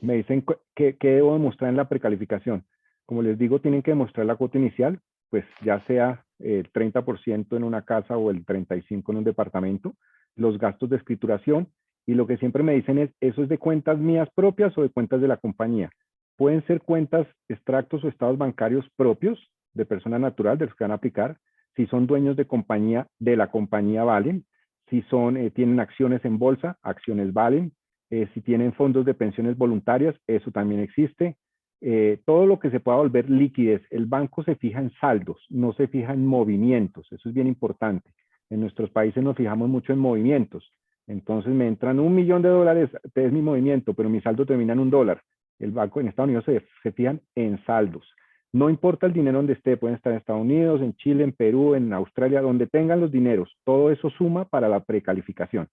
Me dicen qué debo demostrar en la precalificación. Como les digo, tienen que demostrar la cuota inicial, pues ya sea el 30% en una casa o el 35% en un departamento, los gastos de escrituración, y lo que siempre me dicen es, ¿eso es de cuentas mías propias o de cuentas de la compañía? Pueden ser cuentas, extractos o estados bancarios propios de persona natural, de los que van a aplicar. Si son dueños de compañía, de la compañía valen. Si tienen acciones en bolsa, acciones valen. Si tienen fondos de pensiones voluntarias, eso también existe. Todo lo que se pueda volver liquidez. El banco se fija en saldos, no se fija en movimientos. Eso es bien importante. En nuestros países nos fijamos mucho en movimientos. Entonces me entran $1.000.000, es mi movimiento, pero mi saldo termina en $1. El banco en Estados Unidos se fijan en saldos. No importa el dinero donde esté, pueden estar en Estados Unidos, en Chile, en Perú, en Australia, donde tengan los dineros. Todo eso suma para la precalificación.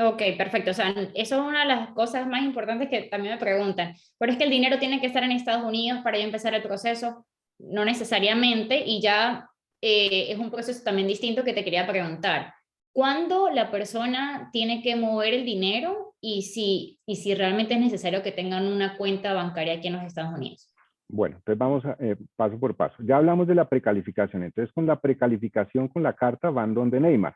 Ok, perfecto. O sea, eso es una de las cosas más importantes que también me preguntan. Pero es que el dinero tiene que estar en Estados Unidos para ya empezar el proceso. No necesariamente, y ya es un proceso también distinto que te quería preguntar. ¿Cuándo la persona tiene que mover el dinero y si realmente es necesario que tengan una cuenta bancaria aquí en los Estados Unidos? Bueno, entonces vamos paso por paso. Ya hablamos de la precalificación. Entonces, con la precalificación, con la carta, van donde Neymar.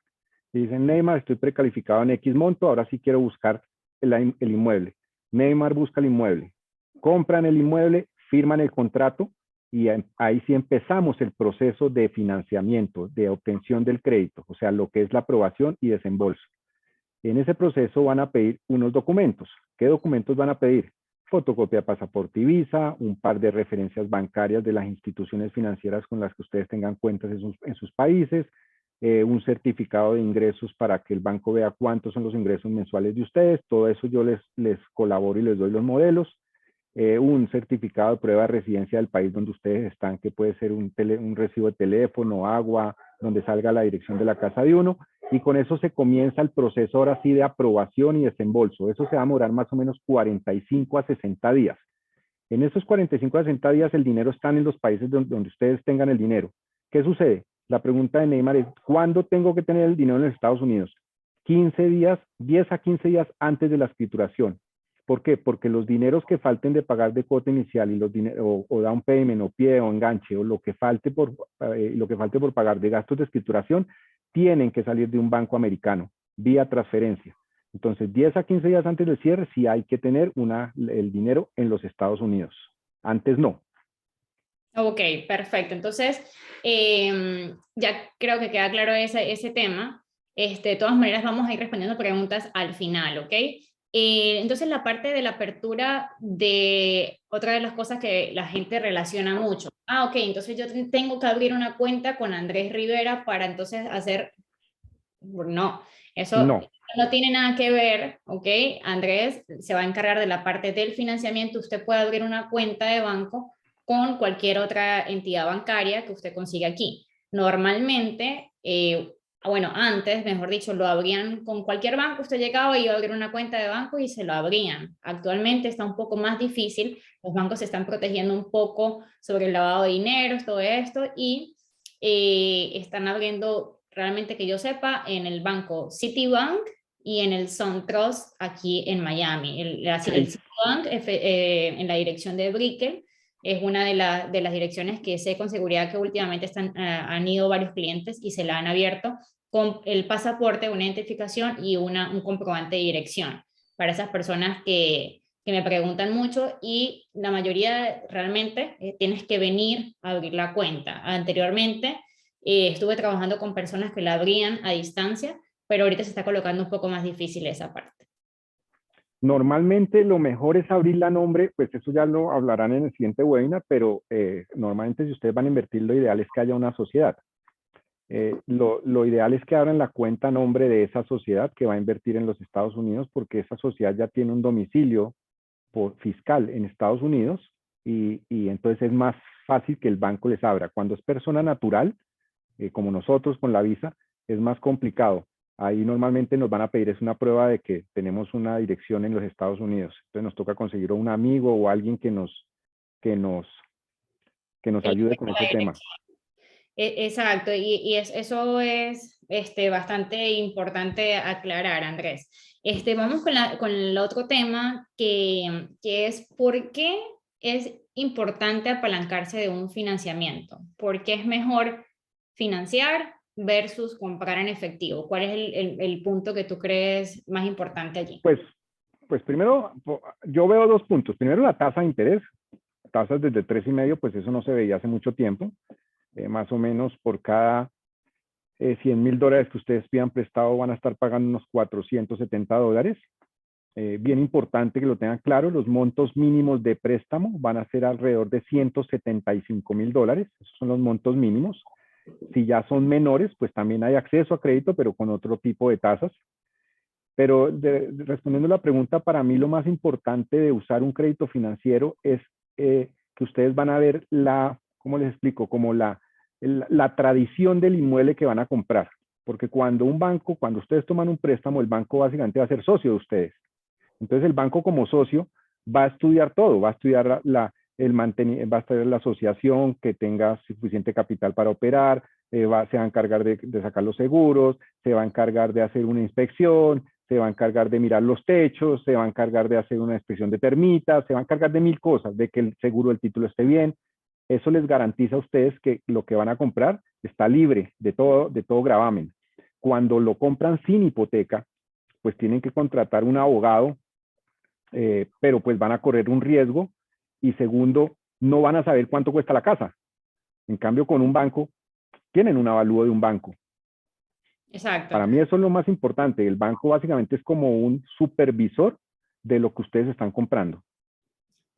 Y dicen, Neymar, estoy precalificado en X monto, ahora sí quiero buscar el inmueble. Neymar busca el inmueble. Compran el inmueble, firman el contrato y ahí sí empezamos el proceso de financiamiento, de obtención del crédito, o sea, lo que es la aprobación y desembolso. En ese proceso van a pedir unos documentos. ¿Qué documentos van a pedir? Fotocopia de pasaporte y visa, un par de referencias bancarias de las instituciones financieras con las que ustedes tengan cuentas en sus países, un certificado de ingresos para que el banco vea cuántos son los ingresos mensuales de ustedes. Todo eso yo les colaboro y les doy los modelos. un certificado de prueba de residencia del país donde ustedes están, que puede ser un recibo de teléfono, agua, donde salga la dirección de la casa de uno, y con eso se comienza el proceso ahora sí de aprobación y desembolso. Eso se va a demorar más o menos 45 a 60 días. En esos 45 a 60 días el dinero está en los países donde ustedes tengan el dinero. ¿Qué sucede? La pregunta de Neymar es, ¿cuándo tengo que tener el dinero en los Estados Unidos? 15 días, 10 a 15 días antes de la escrituración. ¿Por qué? Porque los dineros que falten de pagar de cuota inicial y los o down payment o pie o enganche o lo que falte por pagar de gastos de escrituración tienen que salir de un banco americano vía transferencia. Entonces, 10 a 15 días antes del cierre sí hay que tener el dinero en los Estados Unidos. Antes no. Ok, perfecto. Entonces, ya creo que queda claro ese tema. De todas maneras, vamos a ir respondiendo preguntas al final, ¿ok? Entonces, la parte de la apertura de otra de las cosas que la gente relaciona mucho. Ah, ok, entonces yo tengo que abrir una cuenta con Andrés Rivera para entonces hacer... No, eso No. no tiene nada que ver, ¿ok? Andrés se va a encargar de la parte del financiamiento. Usted puede abrir una cuenta de banco con cualquier otra entidad bancaria que usted consiga aquí. Normalmente, bueno, antes, mejor dicho, lo abrían con cualquier banco. Usted llegaba y iba a abrir una cuenta de banco y se lo abrían. Actualmente está un poco más difícil. Los bancos se están protegiendo un poco sobre el lavado de dinero, todo esto, y están abriendo, realmente que yo sepa, en el banco Citibank y en el SunTrust aquí en Miami. El Citibank en la dirección de Brickell es una de las direcciones que sé con seguridad que últimamente han ido varios clientes y se la han abierto con el pasaporte, una identificación y un comprobante de dirección para esas personas que me preguntan mucho, y la mayoría realmente tienes que venir a abrir la cuenta. Anteriormente estuve trabajando con personas que la abrían a distancia, pero ahorita se está colocando un poco más difícil esa parte. Normalmente lo mejor es abrirla a nombre, pues eso ya lo hablarán en el siguiente webinar, pero normalmente si ustedes van a invertir, lo ideal es que haya una sociedad. Lo ideal es que abran la cuenta a nombre de esa sociedad que va a invertir en los Estados Unidos, porque esa sociedad ya tiene un domicilio fiscal en Estados Unidos y entonces es más fácil que el banco les abra. Cuando es persona natural, como nosotros con la visa, es más complicado. Ahí normalmente nos van a pedir es una prueba de que tenemos una dirección en los Estados Unidos. Entonces nos toca conseguir un amigo o alguien que nos ayude con ese tema. Exacto, eso es bastante importante aclarar, Andrés. Vamos con el otro tema que es ¿por qué es importante apalancarse de un financiamiento? ¿Por qué es mejor financiar versus comprar en efectivo? ¿Cuál es el punto que tú crees más importante allí? Pues primero, yo veo dos puntos. Primero, la tasa de interés. Tasas desde 3,5, pues eso no se veía hace mucho tiempo. Más o menos por cada $100,000 que ustedes pidan prestado van a estar pagando unos $470. Bien importante que lo tengan claro, los montos mínimos de préstamo van a ser alrededor de $175,000. Esos son los montos mínimos. Si ya son menores, pues también hay acceso a crédito, pero con otro tipo de tasas. Pero respondiendo a la pregunta, para mí lo más importante de usar un crédito financiero es que ustedes van a ver ¿cómo les explico? Como la tradición del inmueble que van a comprar. Porque cuando ustedes toman un préstamo, el banco básicamente va a ser socio de ustedes. Entonces el banco como socio va a estudiar todo, va a estudiar va a estudiar la asociación, que tenga suficiente capital para operar, se va a encargar de sacar los seguros, se va a encargar de hacer una inspección, se va a encargar de mirar los techos, se va a encargar de hacer una inspección de termitas, se va a encargar de 1000 cosas, de que el seguro del título esté bien. Eso les garantiza a ustedes que lo que van a comprar está libre de todo gravamen. Cuando lo compran sin hipoteca, pues tienen que contratar un abogado, pero pues van a correr un riesgo, y segundo, no van a saber cuánto cuesta la casa. En cambio, con un banco, tienen un avalúo de un banco. Exacto. Para mí eso es lo más importante. El banco básicamente es como un supervisor de lo que ustedes están comprando.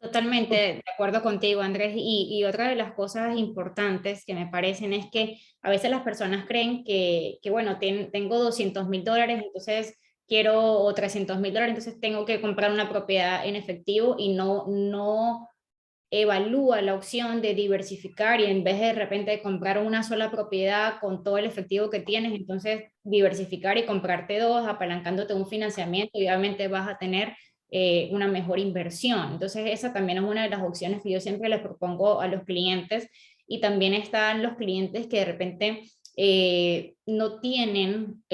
Totalmente de acuerdo contigo, Andrés. Y otra de las cosas importantes que me parecen es que a veces las personas creen que bueno, tengo $200,000, entonces quiero o $300,000, entonces tengo que comprar una propiedad en efectivo y no evalúa la opción de diversificar y en vez de repente comprar una sola propiedad con todo el efectivo que tienes, entonces diversificar y comprarte dos, apalancándote un financiamiento y obviamente vas a tener una mejor inversión. Entonces esa también es una de las opciones que yo siempre les propongo a los clientes y también están los clientes que de repente no tienen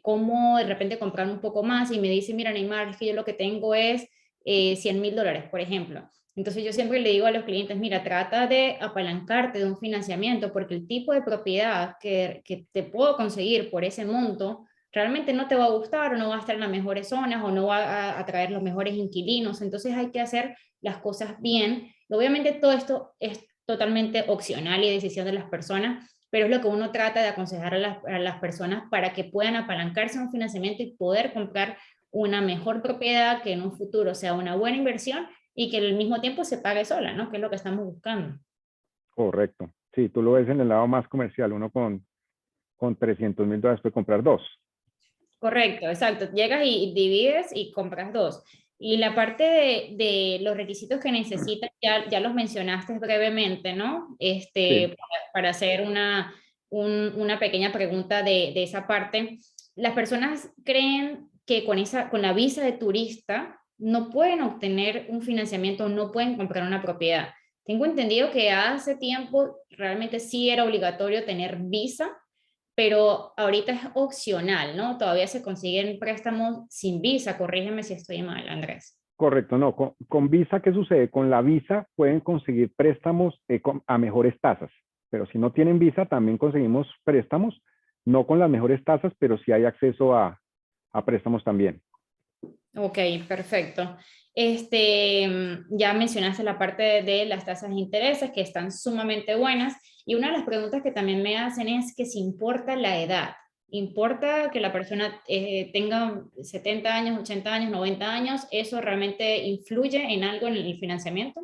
cómo de repente comprar un poco más y me dicen, mira Neymar, es que yo lo que tengo es $100,000, por ejemplo. Entonces yo siempre le digo a los clientes, mira, trata de apalancarte de un financiamiento porque el tipo de propiedad que te puedo conseguir por ese monto realmente no te va a gustar o no va a estar en las mejores zonas o no va a atraer los mejores inquilinos. Entonces hay que hacer las cosas bien. Obviamente todo esto es totalmente opcional y decisión de las personas, pero es lo que uno trata de aconsejar a las personas para que puedan apalancarse en un financiamiento y poder comprar una mejor propiedad que en un futuro sea una buena inversión y que al mismo tiempo se pague sola, ¿no? Que es lo que estamos buscando. Correcto. Sí, tú lo ves en el lado más comercial, uno con $300,000 puede comprar dos. Correcto, exacto. Llegas y divides y compras dos. Y la parte de los requisitos que necesitas, ya los mencionaste brevemente, ¿no? Sí, Para hacer una pequeña pregunta de esa parte. Las personas creen que con la visa de turista no pueden obtener un financiamiento, no pueden comprar una propiedad. Tengo entendido que hace tiempo realmente sí era obligatorio tener visa, pero ahorita es opcional, ¿no? Todavía se consiguen préstamos sin visa, corrígeme si estoy mal, Andrés. correcto. No, con Visa, ¿qué sucede? Con la Visa pueden conseguir préstamos a mejores tasas, pero si no tienen Visa, también conseguimos préstamos, no con las mejores tasas, pero sí hay acceso a préstamos también. Ok, perfecto. Ya mencionaste la parte de las tasas de intereses que están sumamente buenas y una de las preguntas que también me hacen es que si importa la edad, importa que la persona tenga 70 años, 80 años, 90 años, ¿eso realmente influye en algo en el financiamiento?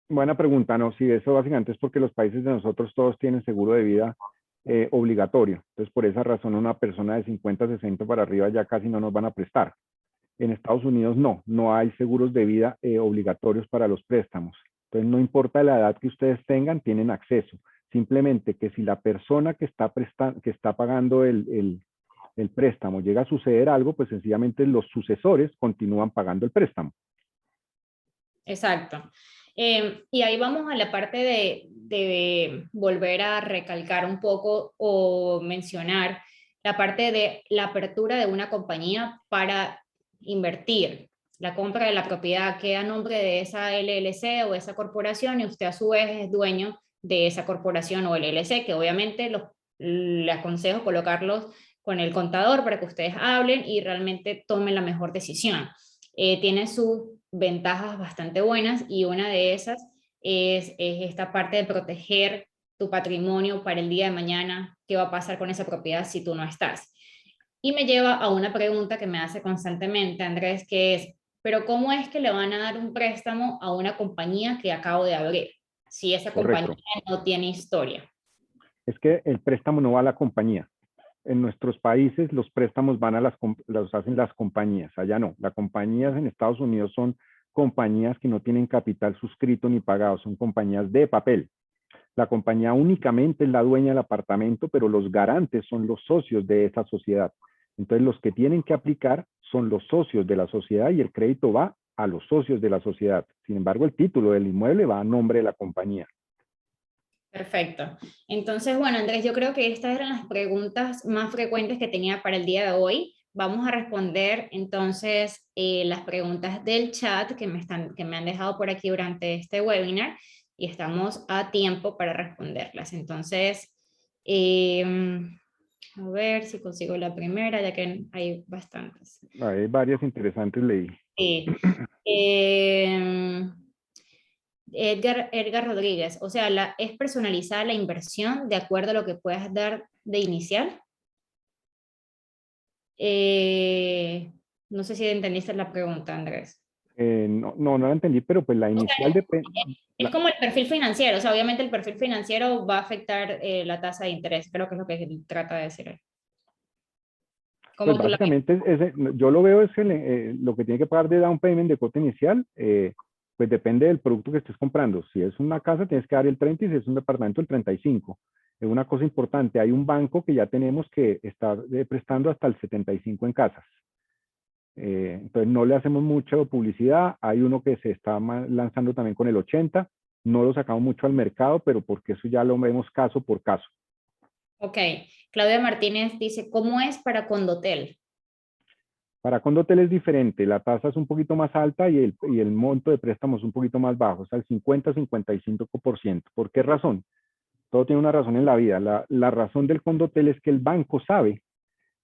Buena pregunta, no, sí, eso básicamente es porque los países de nosotros todos tienen seguro de vida obligatorio. Entonces, por esa razón, una persona de 50, 60 para arriba ya casi no nos van a prestar. En Estados Unidos no hay seguros de vida obligatorios para los préstamos. Entonces, no importa la edad que ustedes tengan, tienen acceso. Simplemente que si la persona que está pagando el préstamo llega a suceder algo, pues sencillamente los sucesores continúan pagando el préstamo. Exacto. Y ahí vamos a la parte de volver a recalcar un poco o mencionar la parte de la apertura de una compañía para invertir. La compra de la propiedad queda a nombre de esa LLC o esa corporación y usted a su vez es dueño de esa corporación o LLC, que obviamente le aconsejo colocarlos con el contador para que ustedes hablen y realmente tomen la mejor decisión. Tiene sus ventajas bastante buenas y una de esas es esta parte de proteger tu patrimonio para el día de mañana, qué va a pasar con esa propiedad si tú no estás. Y me lleva a una pregunta que me hace constantemente, Andrés, que es, pero ¿cómo es que le van a dar un préstamo a una compañía que acabo de abrir si esa compañía Correcto. no tiene historia? Es que el préstamo no va a la compañía. En nuestros países los préstamos van los hacen las compañías, allá no. Las compañías en Estados Unidos son compañías que no tienen capital suscrito ni pagado, son compañías de papel. La compañía únicamente es la dueña del apartamento, pero los garantes son los socios de esa sociedad. Entonces los que tienen que aplicar son los socios de la sociedad y el crédito va a los socios de la sociedad. Sin embargo, el título del inmueble va a nombre de la compañía. Perfecto. Entonces, bueno, Andrés, yo creo que estas eran las preguntas más frecuentes que tenía para el día de hoy. Vamos a responder entonces las preguntas del chat que me han dejado por aquí durante este webinar y estamos a tiempo para responderlas. Entonces, a ver si consigo la primera, ya que hay bastantes. Hay varias interesantes, leí. Sí. Edgar Rodríguez, o sea, ¿es personalizada la inversión de acuerdo a lo que puedas dar de inicial? Eh, no sé si entendiste la pregunta, Andrés. No la entendí, pero pues la O inicial sea, depende. es como el perfil financiero, o sea, obviamente el perfil financiero va a afectar la tasa de interés, creo que es lo que él trata de decir. Pues ¿Cómo tú la ves? básicamente yo lo veo es que lo que tiene que pagar de down payment de cuota inicial, pues depende del producto que estés comprando. Si es una casa tienes que dar el 30 y si es un departamento el 35. Es una cosa importante, hay un banco que ya tenemos que está prestando hasta el 75 en casas. Entonces no le hacemos mucha publicidad. Hay uno que se está lanzando también con el 80. No lo sacamos mucho al mercado, pero porque eso ya lo vemos caso por caso. Ok, Claudia Martínez dice, ¿cómo es para Condotel? Para Condotel es diferente, la tasa es un poquito más alta y el monto de préstamo es un poquito más bajo, es al 50-55%. ¿Por qué razón? Todo tiene una razón en la vida. La razón del Condotel es que el banco sabe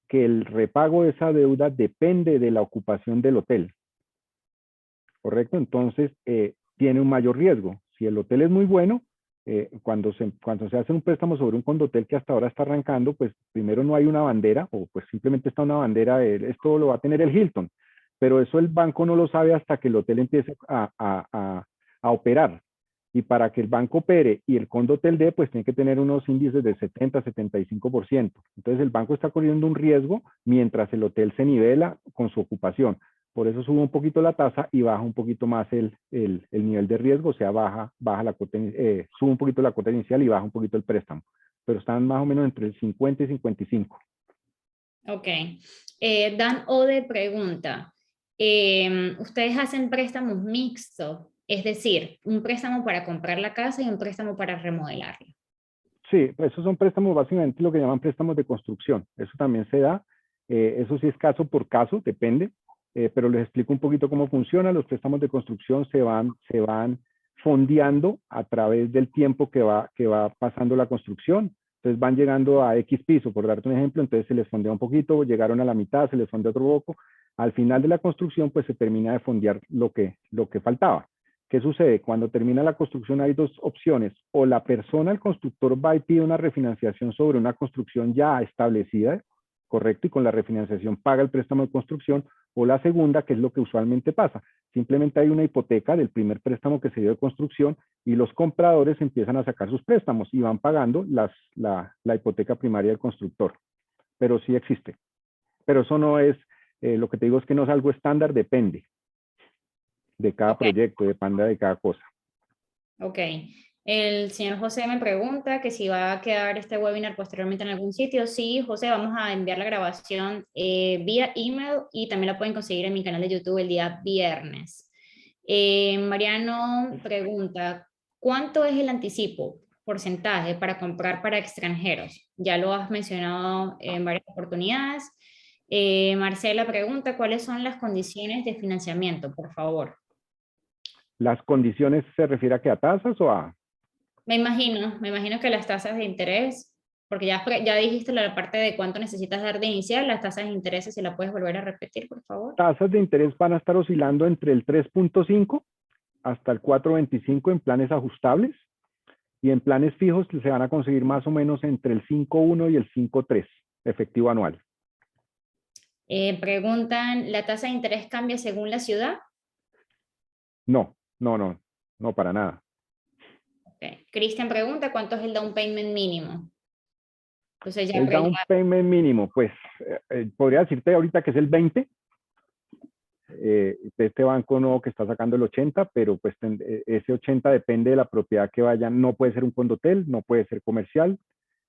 que el repago de esa deuda depende de la ocupación del hotel, ¿correcto? Entonces, tiene un mayor riesgo. Si el hotel es muy bueno, cuando se hace un préstamo sobre un condotel que hasta ahora está arrancando, pues primero no hay una bandera, o pues simplemente está una bandera, esto lo va a tener el Hilton, pero eso el banco no lo sabe hasta que el hotel empiece a operar. Y para que el banco opere y el condotel dé, pues tiene que tener unos índices de 70-75%. Entonces el banco está corriendo un riesgo mientras el hotel se nivela con su ocupación. Por eso sube un poquito la tasa y baja un poquito más el nivel de riesgo, o sea, baja la cuota, sube un poquito la cuota inicial y baja un poquito el préstamo. Pero están más o menos entre el 50 y 55. Ok. Dan Ode pregunta, ¿ustedes hacen préstamos mixtos? Es decir, un préstamo para comprar la casa y un préstamo para remodelarla. Sí, esos son préstamos básicamente lo que llaman préstamos de construcción. Eso también se da. Eso sí es caso por caso, depende. Pero les explico un poquito cómo funciona. Los préstamos de construcción se van fondeando a través del tiempo que va pasando la construcción. Entonces van llegando a X piso, por darte un ejemplo, entonces se les fondea un poquito, llegaron a la mitad, se les fondea otro poco. Al final de la construcción, pues se termina de fondear lo que faltaba. ¿Qué sucede? Cuando termina la construcción hay dos opciones. O la persona, el constructor, va y pide una refinanciación sobre una construcción ya establecida, correcto, y con la refinanciación paga el préstamo de construcción. O la segunda, que es lo que usualmente pasa. Simplemente hay una hipoteca del primer préstamo que se dio de construcción y los compradores empiezan a sacar sus préstamos y van pagando la hipoteca primaria del constructor. Pero sí existe. Pero eso no es, lo que te digo es que no es algo estándar, depende de cada Ok, proyecto, depende de cada cosa. ok. El señor José me pregunta que si va a quedar este webinar posteriormente en algún sitio. Sí, José, vamos a enviar la grabación vía email y también la pueden conseguir en mi canal de YouTube el día viernes. Mariano pregunta, ¿cuánto es el anticipo, porcentaje para comprar para extranjeros? Ya lo has mencionado en varias oportunidades. Marcela pregunta, ¿cuáles son las condiciones de financiamiento, por favor? ¿Las condiciones se refiere a qué, a tasas o a Me imagino que las tasas de interés, porque ya dijiste la parte de cuánto necesitas dar de inicial, las tasas de interés, si la puedes volver a repetir, por favor. tasas de interés? Van a estar oscilando entre el 3.5 hasta el 4.25 en planes ajustables y en planes fijos se van a conseguir más o menos entre el 5.1 y el 5.3 efectivo anual. Preguntan, ¿la tasa de interés cambia según la ciudad? No, no, no, no para nada. Okay. Cristian pregunta, ¿cuánto es el down payment mínimo? Entonces ya, El down payment mínimo, pues podría decirte ahorita que es el 20, de este banco nuevo que está sacando el 80, pero pues ese 80 depende de la propiedad que vayan. No puede ser un condotel, no puede ser comercial,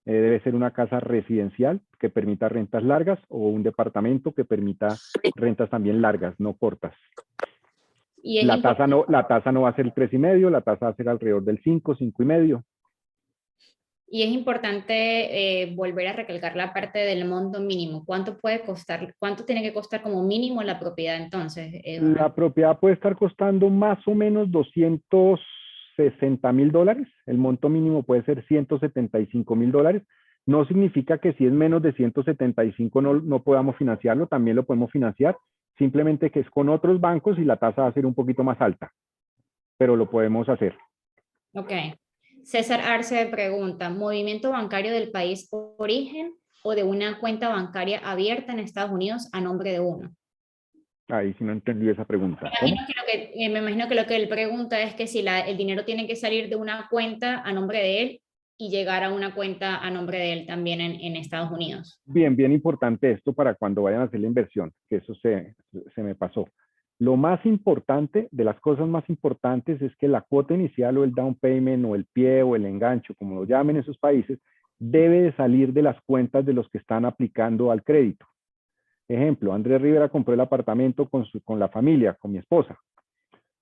debe ser una casa residencial que permita rentas largas o un departamento que permita rentas también largas, no cortas. y es La tasa importante, no va a ser el 3,5, la tasa va a ser alrededor del 5, 5,5. volver a recalcar la parte del monto mínimo. ¿Cuánto puede costar? ¿Cuánto tiene que costar como mínimo la propiedad entonces? La propiedad puede estar costando más o menos $260,000. El monto mínimo puede ser $175,000. No significa que si es menos de 175 no podamos financiarlo, también lo podemos financiar. Simplemente que es con otros bancos y la tasa va a ser un poquito más alta, pero lo podemos hacer. Ok. César Arce pregunta, ¿movimiento bancario del país origen o de una cuenta bancaria abierta en Estados Unidos a nombre de uno? Ahí sí no entendí esa pregunta. ¿Cómo? Me imagino que lo que él pregunta es que si el dinero tiene que salir de una cuenta a nombre de él y llegar a una cuenta a nombre de él también en Estados Unidos. Bien, bien importante esto para cuando vayan a hacer la inversión, que eso se me pasó. Lo más importante, de las cosas más importantes, es que la cuota inicial o el down payment o el pie o el engancho, como lo llamen en esos países, debe de salir de las cuentas de los que están aplicando al crédito. Ejemplo, Andrés Rivera compró el apartamento con la familia, con mi esposa.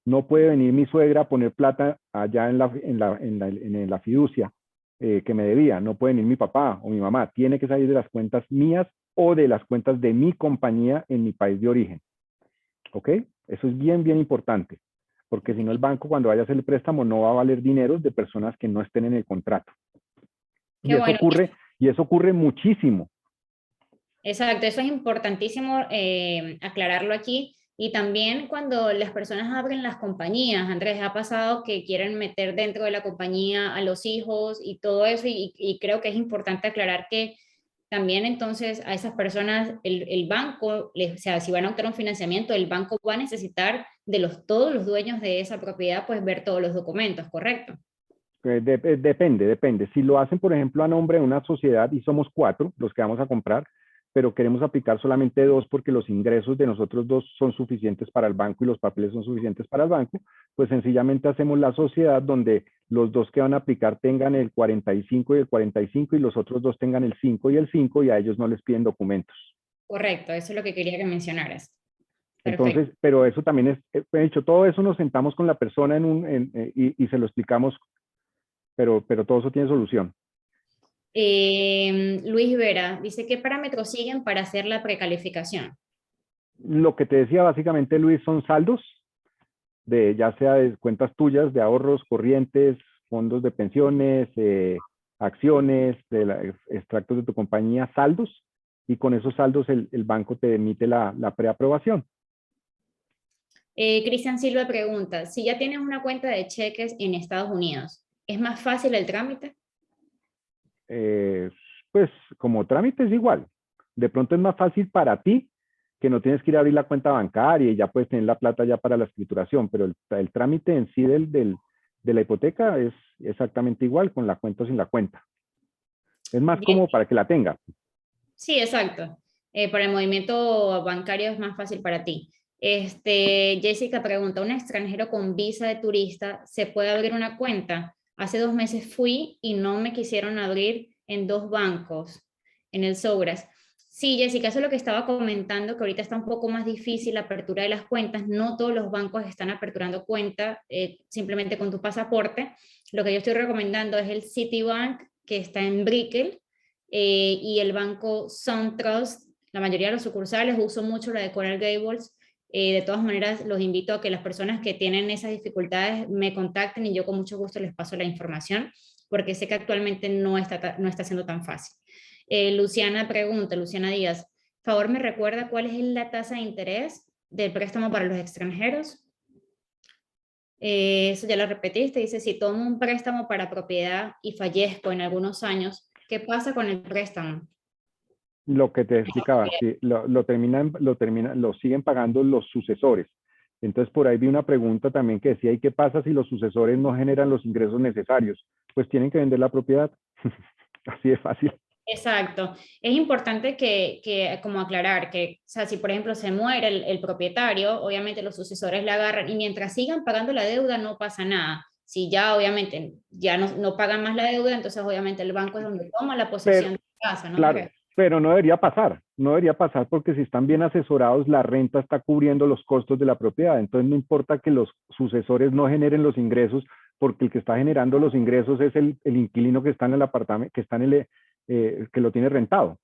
No puede venir mi suegra a poner plata allá en la fiducia que me debía. No puede venir mi papá o mi mamá. Tiene que salir de las cuentas mías o de las cuentas de mi compañía en mi país de origen. ¿Ok? Eso es bien, bien importante. Porque si no, el banco cuando vaya a hacer el préstamo no va a valer dinero de personas que no estén en el contrato. Qué bueno. Y eso ocurre muchísimo. Exacto, eso es importantísimo aclararlo aquí. Y también cuando las personas abren las compañías, Andrés, ha pasado que quieren meter dentro de la compañía a los hijos y todo eso, y creo que es importante aclarar que también entonces a esas personas el banco, o sea, si van a obtener un financiamiento, el banco va a necesitar de todos los dueños de esa propiedad, pues ver todos los documentos, ¿correcto? Depende. Si lo hacen, por ejemplo, a nombre de una sociedad y somos 4 los que vamos a comprar, pero queremos aplicar solamente 2 porque los ingresos de nosotros 2 son suficientes para el banco y los papeles son suficientes para el banco, pues sencillamente hacemos la sociedad donde los 2 que van a aplicar tengan el 45 y el 45 y los otros 2 tengan el 5 y el 5 y a ellos no les piden documentos. Correcto, eso es lo que quería que mencionaras. Perfecto. Entonces, pero eso también he dicho, todo eso nos sentamos con la persona y se lo explicamos, pero todo eso tiene solución. Luis Vera dice, ¿qué parámetros siguen para hacer la precalificación? Lo que te decía básicamente, Luis, son saldos, ya sea de cuentas tuyas, de ahorros corrientes, fondos de pensiones, acciones, extractos de tu compañía, saldos, y con esos saldos el banco te emite la preaprobación. Cristian Silva pregunta, si ya tienes una cuenta de cheques en Estados Unidos, ¿es más fácil el trámite? Pues como trámite es igual. De pronto es más fácil para ti, que no tienes que ir a abrir la cuenta bancaria y ya puedes tener la plata ya para la escrituración, pero el trámite en sí de la hipoteca es exactamente igual con la cuenta o sin la cuenta. Es más como para que la tenga. Sí, exacto. Para el movimiento bancario es más fácil para ti. Jessica pregunta, ¿un extranjero con visa de turista se puede abrir una cuenta? Hace 2 meses fui y no me quisieron abrir en 2 bancos, en el Sogras. Sí, Jessica, eso es lo que estaba comentando, que ahorita está un poco más difícil la apertura de las cuentas. No todos los bancos están aperturando cuenta simplemente con tu pasaporte. Lo que yo estoy recomendando es el Citibank, que está en Brickell, y el banco SunTrust. La mayoría de los sucursales uso mucho la de Coral Gables. De todas maneras, los invito a que las personas que tienen esas dificultades me contacten y yo con mucho gusto les paso la información, porque sé que actualmente no está siendo tan fácil. Luciana pregunta, Luciana Díaz, favor me recuerda cuál es la tasa de interés del préstamo para los extranjeros. Eso ya lo repetiste, dice, si tomo un préstamo para propiedad y fallezco en algunos años, ¿qué pasa con el préstamo? Lo que te explicaba, sí, lo siguen pagando los sucesores. Entonces, por ahí vi una pregunta también que decía, ¿y qué pasa si los sucesores no generan los ingresos necesarios? Pues tienen que vender la propiedad. Así de fácil. Exacto. Es importante como aclarar que, o sea, si por ejemplo se muere el propietario, obviamente los sucesores la agarran y mientras sigan pagando la deuda no pasa nada. Si ya obviamente ya no pagan más la deuda, entonces obviamente el banco es donde toma la posesión de la casa, ¿no? Claro, pero no debería pasar porque si están bien asesorados, la renta está cubriendo los costos de la propiedad. Entonces no importa que los sucesores no generen los ingresos, porque el que está generando los ingresos es el inquilino que está en el apartamento, que lo tiene rentado.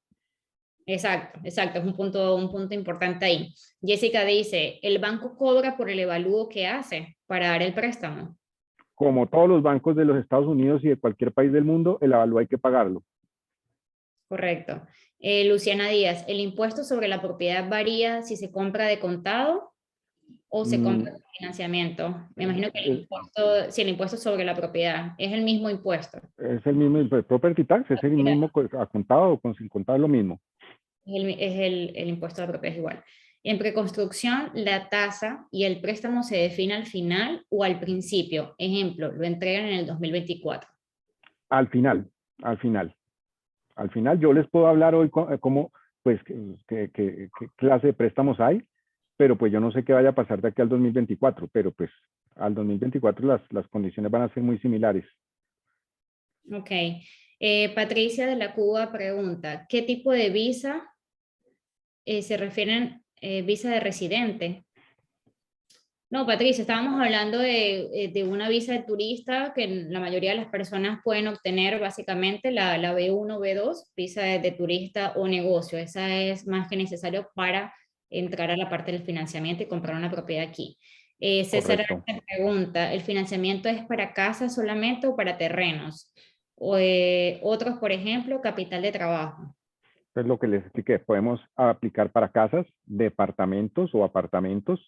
Exacto, es un punto importante ahí. Jessica dice, ¿el banco cobra por el evalúo que hace para dar el préstamo? Como todos los bancos de los Estados Unidos y de cualquier país del mundo, el avalúo hay que pagarlo. Correcto. Luciana Díaz, ¿el impuesto sobre la propiedad varía si se compra de contado o se compra con financiamiento? Me imagino que el impuesto sobre la propiedad es el mismo impuesto. Es el mismo, el property tax es el mismo a contado o sin contado, es lo mismo. El impuesto de la propiedad es igual. En preconstrucción, la tasa y el préstamo se define al final o al principio. Ejemplo, lo entregan en el 2024. Al final, al final. Al final yo les puedo hablar hoy cómo, pues, qué clase de préstamos hay, pero pues yo no sé qué vaya a pasar de aquí al 2024, pero pues al 2024 las condiciones van a ser muy similares. Ok. Patricia de la Cuba pregunta, ¿qué tipo de visa se refieren visa de residente? No, Patricia, estábamos hablando de una visa de turista que la mayoría de las personas pueden obtener básicamente la B1, B2, visa de turista o negocio. Esa es más que necesario para entrar a la parte del financiamiento y comprar una propiedad aquí. César Correcto. me pregunta, ¿el financiamiento es para casas solamente o para terrenos? O, otros, por ejemplo, capital de trabajo. Es lo que les expliqué. Podemos aplicar para casas, departamentos o apartamentos,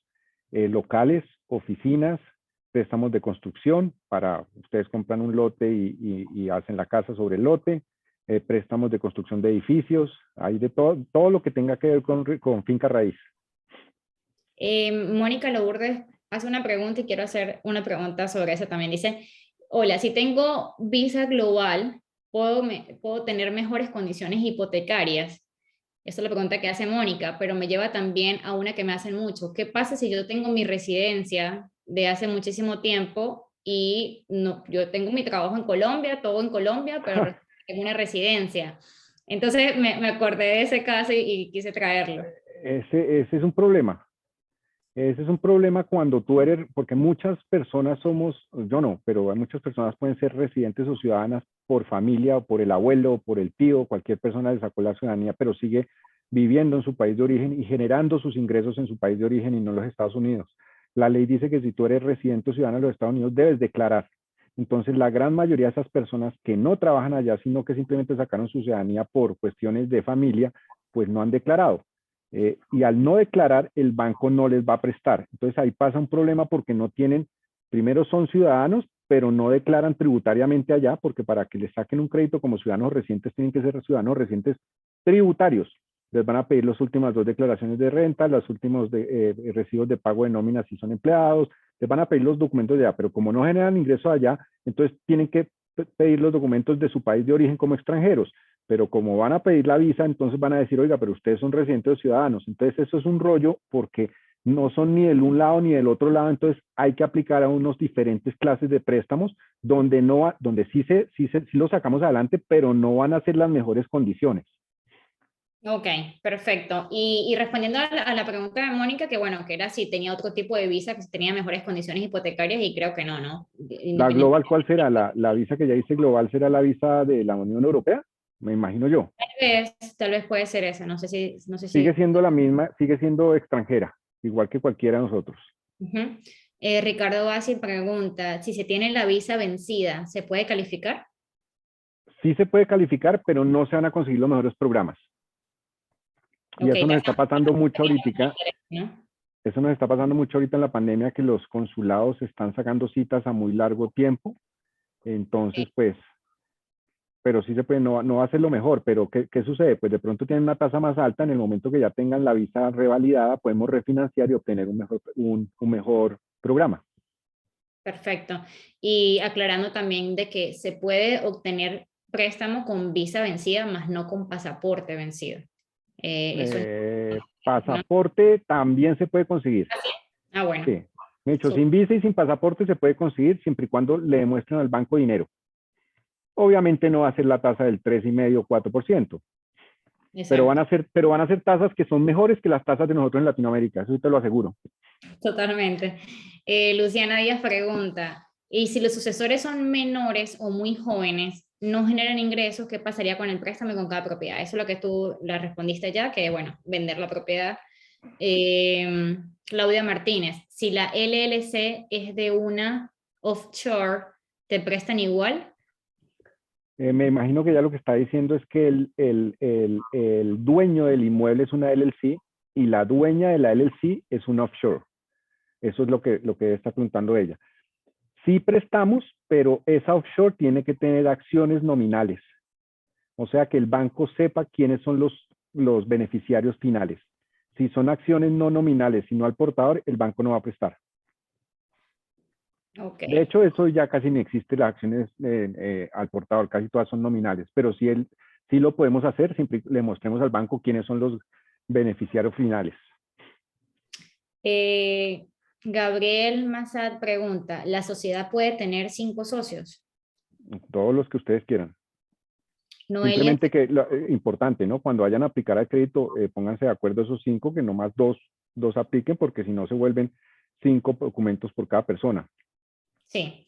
locales, oficinas, préstamos de construcción, para ustedes compran un lote y hacen la casa sobre el lote, préstamos de construcción de edificios, hay de todo lo que tenga que ver con finca raíz. Mónica Lourdes hace una pregunta y quiero hacer una pregunta sobre eso también. Dice, hola, si tengo visa global, ¿puedo tener mejores condiciones hipotecarias? Esa es la pregunta que hace Mónica, pero me lleva también a una que me hacen mucho. ¿Qué pasa si yo tengo mi residencia de hace muchísimo tiempo y no, yo tengo mi trabajo en Colombia, todo en Colombia, pero tengo una residencia? Entonces me acordé de ese caso y quise traerlo. Ese es un problema. Ese es un problema cuando tú eres, porque muchas personas somos, yo no, pero muchas personas pueden ser residentes o ciudadanas por familia o por el abuelo o por el tío, cualquier persona le sacó la ciudadanía, pero sigue viviendo en su país de origen y generando sus ingresos en su país de origen y no en los Estados Unidos. La ley dice que si tú eres residente o ciudadano de los Estados Unidos debes declarar. Entonces, la gran mayoría de esas personas que no trabajan allá, sino que simplemente sacaron su ciudadanía por cuestiones de familia, pues no han declarado. Y al no declarar, el banco no les va a prestar. Entonces ahí pasa un problema porque no tienen, primero son ciudadanos, pero no declaran tributariamente allá, porque para que les saquen un crédito como ciudadanos residentes tienen que ser ciudadanos residentes tributarios. Les van a pedir las últimas 2 declaraciones de renta, los últimos recibos de pago de nómina si son empleados, les van a pedir los documentos de allá, pero como no generan ingresos allá, entonces tienen que pedir los documentos de su país de origen como extranjeros. Pero como van a pedir la visa, entonces van a decir, oiga, pero ustedes son residentes o ciudadanos. Entonces eso es un rollo porque no son ni del un lado ni del otro lado, entonces hay que aplicar a unos diferentes clases de préstamos donde, no, donde sí lo sacamos adelante, pero no van a ser las mejores condiciones. Ok, perfecto. Y respondiendo a la pregunta de Mónica, que bueno, que era si tenía otro tipo de visa, que si tenía mejores condiciones hipotecarias, y creo que no, ¿no? La global, Independientemente. ¿cuál será? La visa que ya dice global será la visa de la Unión Europea, me imagino yo. Tal vez puede ser esa, no sé Sigue si. siendo la misma, sigue siendo extranjera, igual que cualquiera de nosotros. Ujú. Ricardo Bassi pregunta, si se tiene la visa vencida, ¿se puede calificar? Sí se puede calificar, pero no se van a conseguir los mejores programas. Y Ok, eso nos está pasando mucho ahorita. ¿no? Eso nos está pasando mucho ahorita en la pandemia, que los consulados están sacando citas a muy largo tiempo. Entonces, pues, pero sí se puede, no va a ser lo mejor. Pero, ¿qué sucede? Pues de pronto tienen una tasa más alta. En el momento que ya tengan la visa revalidada, podemos refinanciar y obtener un mejor programa. Perfecto. Y aclarando también de que se puede obtener préstamo con visa vencida, más no con pasaporte vencido. Eso es, ¿no? Pasaporte también se puede conseguir. Ah, bueno. Sí. De hecho, Súper. sin visa y sin pasaporte se puede conseguir siempre y cuando le demuestren al banco dinero. Obviamente no va a ser la tasa del 3,5 o 4%, Exacto. pero van a ser tasas que son mejores que las tasas de nosotros en Latinoamérica, eso sí te lo aseguro. Totalmente. Luciana Díaz pregunta, ¿y si los sucesores son menores o muy jóvenes, no generan ingresos, qué pasaría con el préstamo y con cada propiedad? Eso es lo que tú la respondiste ya, que bueno, vender la propiedad. Claudia Martínez, si la LLC es de una offshore, ¿te prestan igual? Me imagino que ya lo que está diciendo es que el dueño del inmueble es una LLC y la dueña de la LLC es un offshore. Eso es lo que está preguntando ella. Sí prestamos, pero esa offshore tiene que tener acciones nominales. O sea, que el banco sepa quiénes son los beneficiarios finales. Si son acciones no nominales, sino al portador, el banco no va a prestar. Ok. De hecho, eso ya casi no existe, las acciones al portador, casi todas son nominales, pero sí lo podemos hacer, siempre le mostremos al banco quiénes son los beneficiarios finales. Eh, Gabriel Massad pregunta, ¿la sociedad puede tener 5 socios? Todos los que ustedes quieran. Noelia, Simplemente que, importante, ¿no? Cuando vayan a aplicar al crédito, pónganse de acuerdo esos 5, que no más dos apliquen, porque si no se vuelven 5 documentos por cada persona. sí.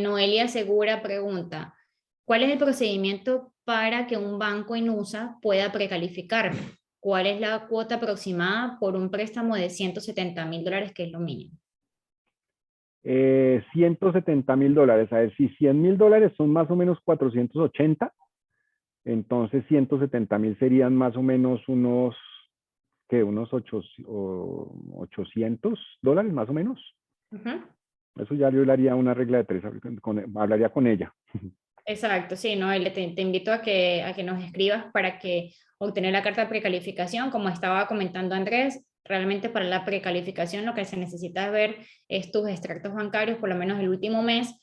Noelia Segura pregunta, ¿cuál es el procedimiento para que un banco en USA pueda precalificarme? ¿Cuál es la cuota aproximada por un préstamo de $170,000, que es lo mínimo? $170,000. A ver, si $100,000 son más o menos 480, entonces 170,000 serían más o menos unos, ¿qué? Unos $800, más o menos. Ujú. Eso ya yo le haría una regla de 3, hablaría con ella. Exacto, sí, Noelia, te invito a que nos escribas para que obtener la carta de precalificación. Como estaba comentando Andrés, realmente para la precalificación lo que se necesita ver es tus extractos bancarios, por lo menos el último mes,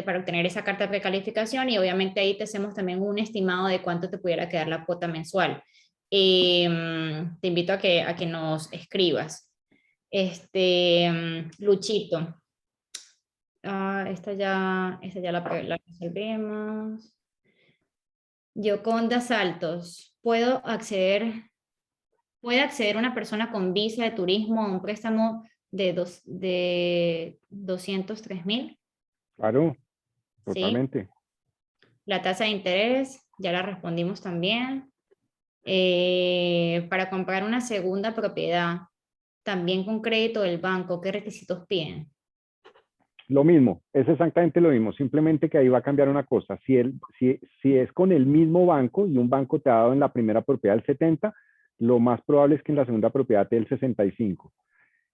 para obtener esa carta de precalificación, y obviamente ahí te hacemos también un estimado de cuánto te pudiera quedar la cuota mensual. Te invito a que nos escribas. Luchito. Esta ya la resolvemos. Yoconda Saltos. ¿Puede acceder una persona con visa de turismo a un préstamo de 203,000? Claro, ¿Sí? totalmente. La tasa de interés, ya la respondimos también. Para comprar una segunda propiedad, también con crédito del banco, ¿qué requisitos piden? Lo mismo, es exactamente lo mismo, simplemente que ahí va a cambiar una cosa. Si es con el mismo banco y un banco te ha dado en la primera propiedad el 70, lo más probable es que en la segunda propiedad te dé el 65.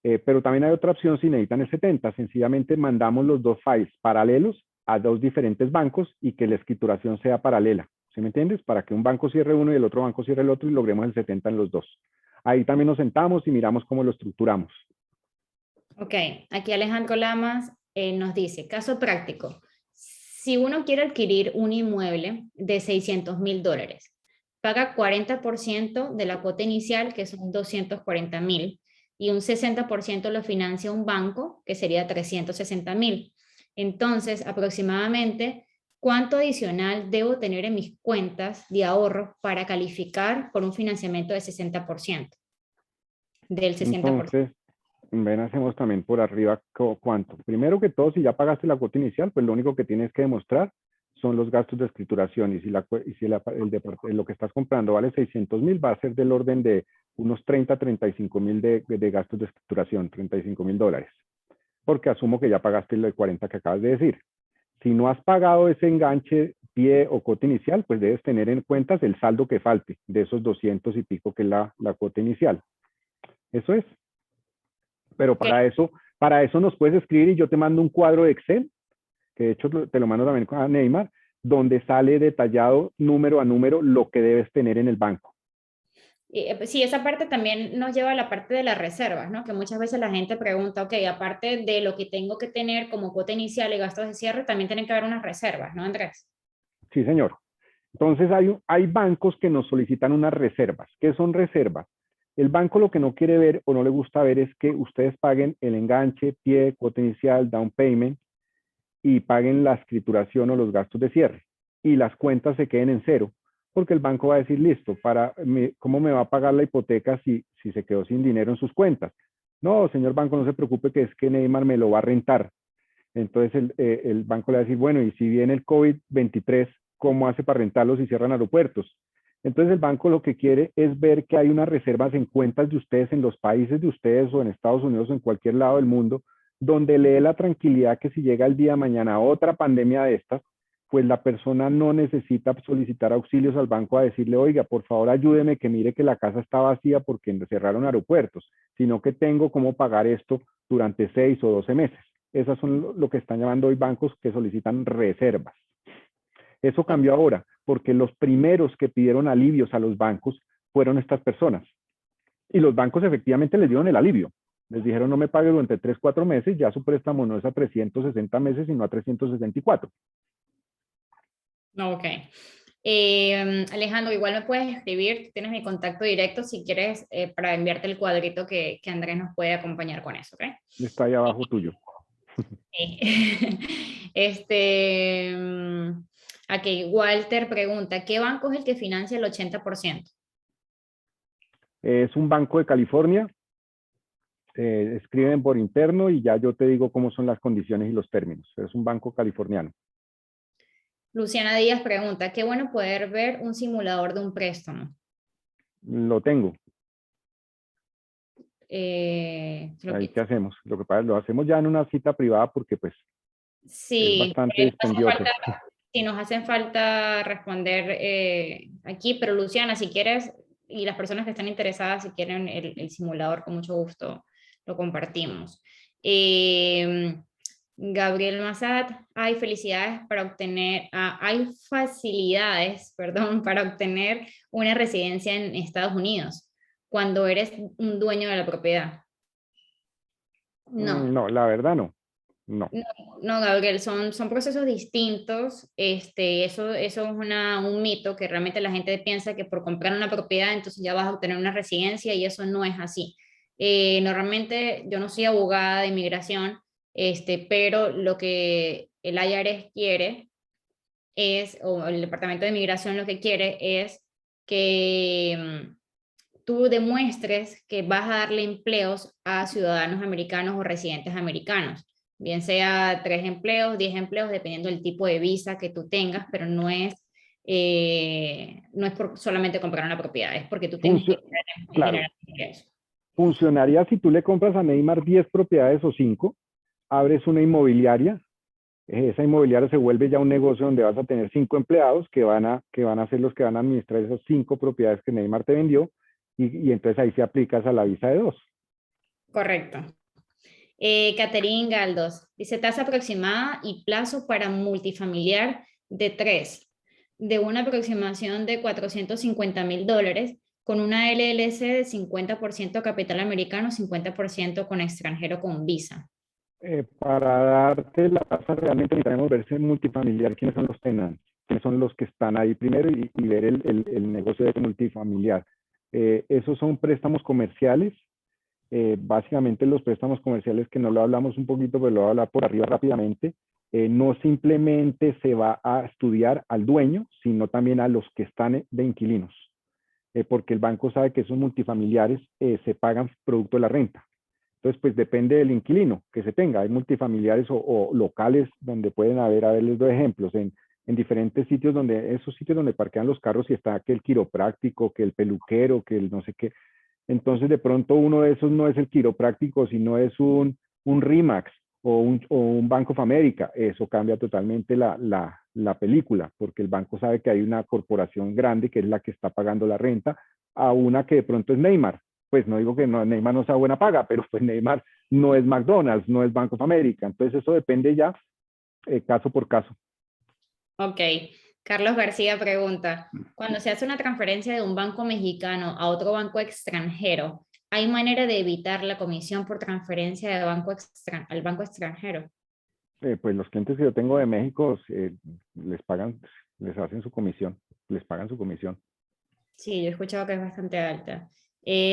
Pero también hay otra opción si necesitan el 70, sencillamente mandamos los dos files paralelos a dos diferentes bancos y que la escrituración sea paralela. ¿Sí me entiendes? Para que un banco cierre uno y el otro banco cierre el otro y logremos el 70 en los dos. Ahí también nos sentamos y miramos cómo lo estructuramos. Ok, aquí Alejandro Lamas nos dice, caso práctico, si uno quiere adquirir un inmueble de $600,000, paga 40% de la cuota inicial, que son 240,000, y un 60% lo financia un banco, que sería 360,000. Entonces, aproximadamente, ¿cuánto adicional debo tener en mis cuentas de ahorro para calificar por un financiamiento de 60%? Del 60%. Entonces, ven, hacemos también por arriba cuánto. Primero que todo, si ya pagaste la cuota inicial, pues lo único que tienes que demostrar son los gastos de escrituración. Y si lo que estás comprando vale 600,000, va a ser del orden de unos 35,000 de gastos de escrituración, $35,000. Porque asumo que ya pagaste el 40 que acabas de decir. Si no has pagado ese enganche, pie o cuota inicial, pues debes tener en cuenta el saldo que falte de esos 200 y pico que es la cuota inicial. Eso es. Pero Ok. para eso nos puedes escribir y yo te mando un cuadro de Excel, que de hecho te lo mando también a Neymar, donde sale detallado número a número lo que debes tener en el banco. Pues sí, esa parte también nos lleva a la parte de las reservas, ¿no? Que muchas veces la gente pregunta, ok, aparte de lo que tengo que tener como cuota inicial y gastos de cierre, también tienen que haber unas reservas, ¿no, Andrés? Sí, señor. Entonces hay bancos que nos solicitan unas reservas. ¿Qué son reservas? El banco lo que no quiere ver o no le gusta ver es que ustedes paguen el enganche, pie, cuota inicial, down payment y paguen la escrituración o los gastos de cierre y las cuentas se queden en cero, porque el banco va a decir, listo, ¿cómo me va a pagar la hipoteca si se quedó sin dinero en sus cuentas? No, señor banco, no se preocupe, que es que Neymar me lo va a rentar. Entonces el banco le va a decir, bueno, y si viene el COVID-23, ¿cómo hace para rentarlos si cierran aeropuertos? Entonces el banco lo que quiere es ver que hay unas reservas en cuentas de ustedes, en los países de ustedes o en Estados Unidos o en cualquier lado del mundo, donde le dé la tranquilidad que si llega el día de mañana otra pandemia de estas, pues la persona no necesita solicitar auxilios al banco a decirle, oiga, por favor ayúdeme, que mire que la casa está vacía porque cerraron aeropuertos, sino que tengo cómo pagar esto durante 6 o 12 meses. Esas son lo que están llamando hoy bancos que solicitan reservas. Eso cambió ahora, porque los primeros que pidieron alivios a los bancos fueron estas personas. Y los bancos efectivamente les dieron el alivio. Les dijeron no me pague durante 3, 4 meses, ya su préstamo no es a 360 meses, sino a 364. Ok. Alejandro, igual me puedes escribir, tienes mi contacto directo si quieres para enviarte el cuadrito que Andrés nos puede acompañar con eso, ¿ok? Está ahí abajo tuyo. Sí. Este, aquí Walter pregunta, ¿qué banco es el que financia el 80%? Es un banco de California, escriben por interno y ya yo te digo cómo son las condiciones y los términos. Es un banco californiano. Luciana Díaz pregunta, qué bueno poder ver un simulador de un préstamo. Lo tengo. Ahí qué Sí, hacemos. Lo que pasa es lo hacemos ya en una cita privada porque pues es bastante dispendioso. si nos hacen falta responder aquí, pero Luciana, si quieres, y las personas que están interesadas, si quieren el simulador, con mucho gusto lo compartimos. Gabriel Mazat, hay felicidades para obtener, hay facilidades, perdón, para obtener una residencia en Estados Unidos cuando eres un dueño de la propiedad. No. No, la verdad no. No. No, Gabriel, son procesos distintos. Eso es un mito que realmente la gente piensa que por comprar una propiedad entonces ya vas a obtener una residencia y eso no es así. Normalmente yo no soy abogada de inmigración, pero lo que el IRS quiere es, o el Departamento de Inmigración lo que quiere es que tú demuestres que vas a darle empleos a ciudadanos americanos o residentes americanos, bien sea 3 empleos, 10 empleos, dependiendo del tipo de visa que tú tengas, pero no es por solamente comprar una propiedad, es porque tú tienes que Claro, generar ingresos. funcionaría si tú le compras a Neymar 10 propiedades o 5, abres una inmobiliaria, esa inmobiliaria se vuelve ya un negocio donde vas a tener 5 empleados que van a ser los que van a administrar esas 5 propiedades que Neymar te vendió y entonces ahí se aplicas a la visa de 2. Correcto. Caterín Galdos dice tasa aproximada y plazo para multifamiliar de 3, de una aproximación de $450,000 con una LLC de 50% capital americano, 50% con extranjero con visa. Para darte la tasa realmente necesitamos verse en multifamiliar quiénes son los tenants, quiénes son los que están ahí primero y ver el negocio de multifamiliar. Esos son préstamos comerciales. Básicamente los préstamos comerciales, que no lo hablamos un poquito, pero lo voy a hablar por arriba rápidamente, no simplemente se va a estudiar al dueño, sino también a los que están de inquilinos, porque el banco sabe que esos multifamiliares se pagan producto de la renta. Entonces, pues depende del inquilino que se tenga. Hay multifamiliares o locales donde pueden haber, a ver, les doy ejemplos, en diferentes sitios esos sitios donde parquean los carros y está que el quiropráctico, que el peluquero, que el no sé qué. Entonces, de pronto uno de esos no es el quiropráctico, sino es un RE/MAX o un Bank of America. Eso cambia totalmente la película, porque el banco sabe que hay una corporación grande que es la que está pagando la renta, a una que de pronto es Neymar. Pues no digo que no, Neymar no sea buena paga, pero pues Neymar no es McDonald's, no es Bank of America. Entonces, eso depende ya caso por caso. Ok. Carlos García pregunta, cuando se hace una transferencia de un banco mexicano a otro banco extranjero, ¿hay manera de evitar la comisión por transferencia de al banco extranjero? Pues los clientes que yo tengo de México les pagan, les hacen su comisión, les pagan su comisión. Sí, yo he escuchado que es bastante alta.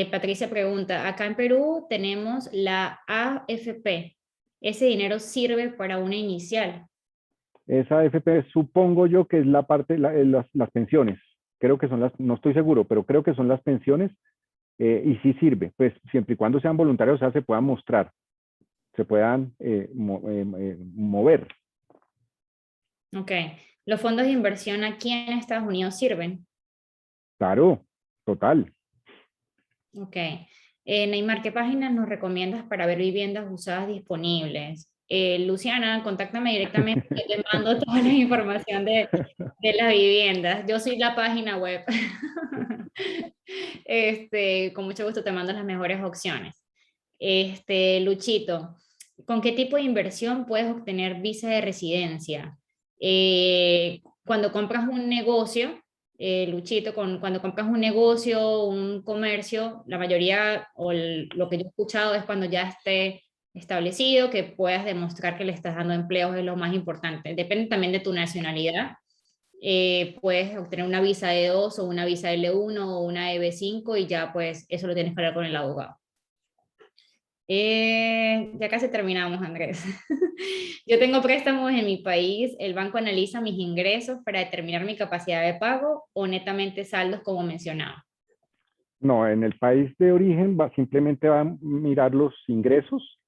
Patricia pregunta, acá en Perú tenemos la AFP. ¿Ese dinero sirve para una inicial? Esa AFP supongo yo que es la parte, las pensiones. Creo que son no estoy seguro, pero creo que son las pensiones y sí sirve, pues siempre y cuando sean voluntarios, o sea, se puedan mostrar, se puedan mover. Ok. ¿Los fondos de inversión aquí en Estados Unidos sirven? Claro, total. Ok. Neymar, ¿qué páginas nos recomiendas para ver viviendas usadas disponibles? Luciana, contáctame directamente, yo te mando toda la información de las viviendas. Yo soy la página web. Con mucho gusto te mando las mejores opciones. Luchito, ¿con qué tipo de inversión puedes obtener visa de residencia? Cuando compras un negocio, Luchito, cuando compras un negocio, un comercio, la mayoría o lo que yo he escuchado es cuando ya esté establecido, que puedas demostrar que le estás dando empleos es lo más importante. Depende también de tu nacionalidad. Puedes obtener una visa E2 o una visa L1 o una EB5 y ya pues eso lo tienes que hablar con el abogado. Ya casi terminamos, Andrés. Yo tengo préstamos en mi país. El banco analiza mis ingresos para determinar mi capacidad de pago o netamente saldos como mencionaba. No, en el país de origen simplemente va a mirar los ingresos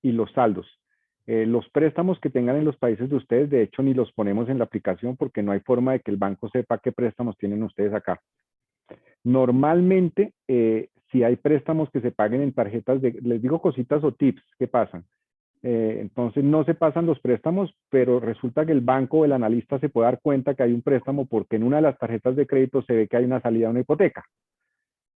y los saldos. Los préstamos que tengan en los países de ustedes, de hecho, ni los ponemos en la aplicación porque no hay forma de que el banco sepa qué préstamos tienen ustedes acá. Normalmente, si hay préstamos que se paguen en tarjetas les digo cositas o tips que pasan. Entonces no se pasan los préstamos, pero resulta que el banco o el analista se puede dar cuenta que hay un préstamo porque en una de las tarjetas de crédito se ve que hay una salida de una hipoteca.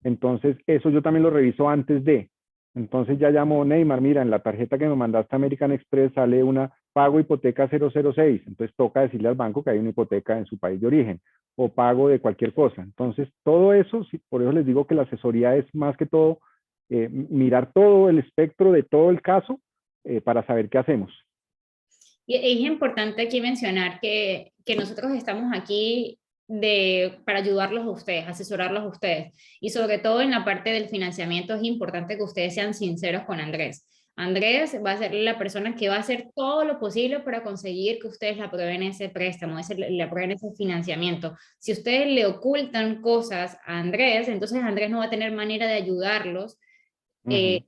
Entonces, eso yo también lo reviso antes de. Entonces ya llamo Neymar, mira, en la tarjeta que me mandaste a American Express sale una pago hipoteca 006. Entonces toca decirle al banco que hay una hipoteca en su país de origen o pago de cualquier cosa. Entonces, todo eso, por eso les digo que la asesoría es más que todo mirar todo el espectro de todo el caso para saber qué hacemos. Y es importante aquí mencionar que nosotros estamos aquí para ayudarlos a ustedes, asesorarlos a ustedes. Y sobre todo en la parte del financiamiento es importante que ustedes sean sinceros con Andrés. Andrés va a ser la persona que va a hacer todo lo posible para conseguir que ustedes le aprueben ese préstamo, le aprueben ese financiamiento. Si ustedes le ocultan cosas a Andrés, entonces Andrés no va a tener manera de ayudarlos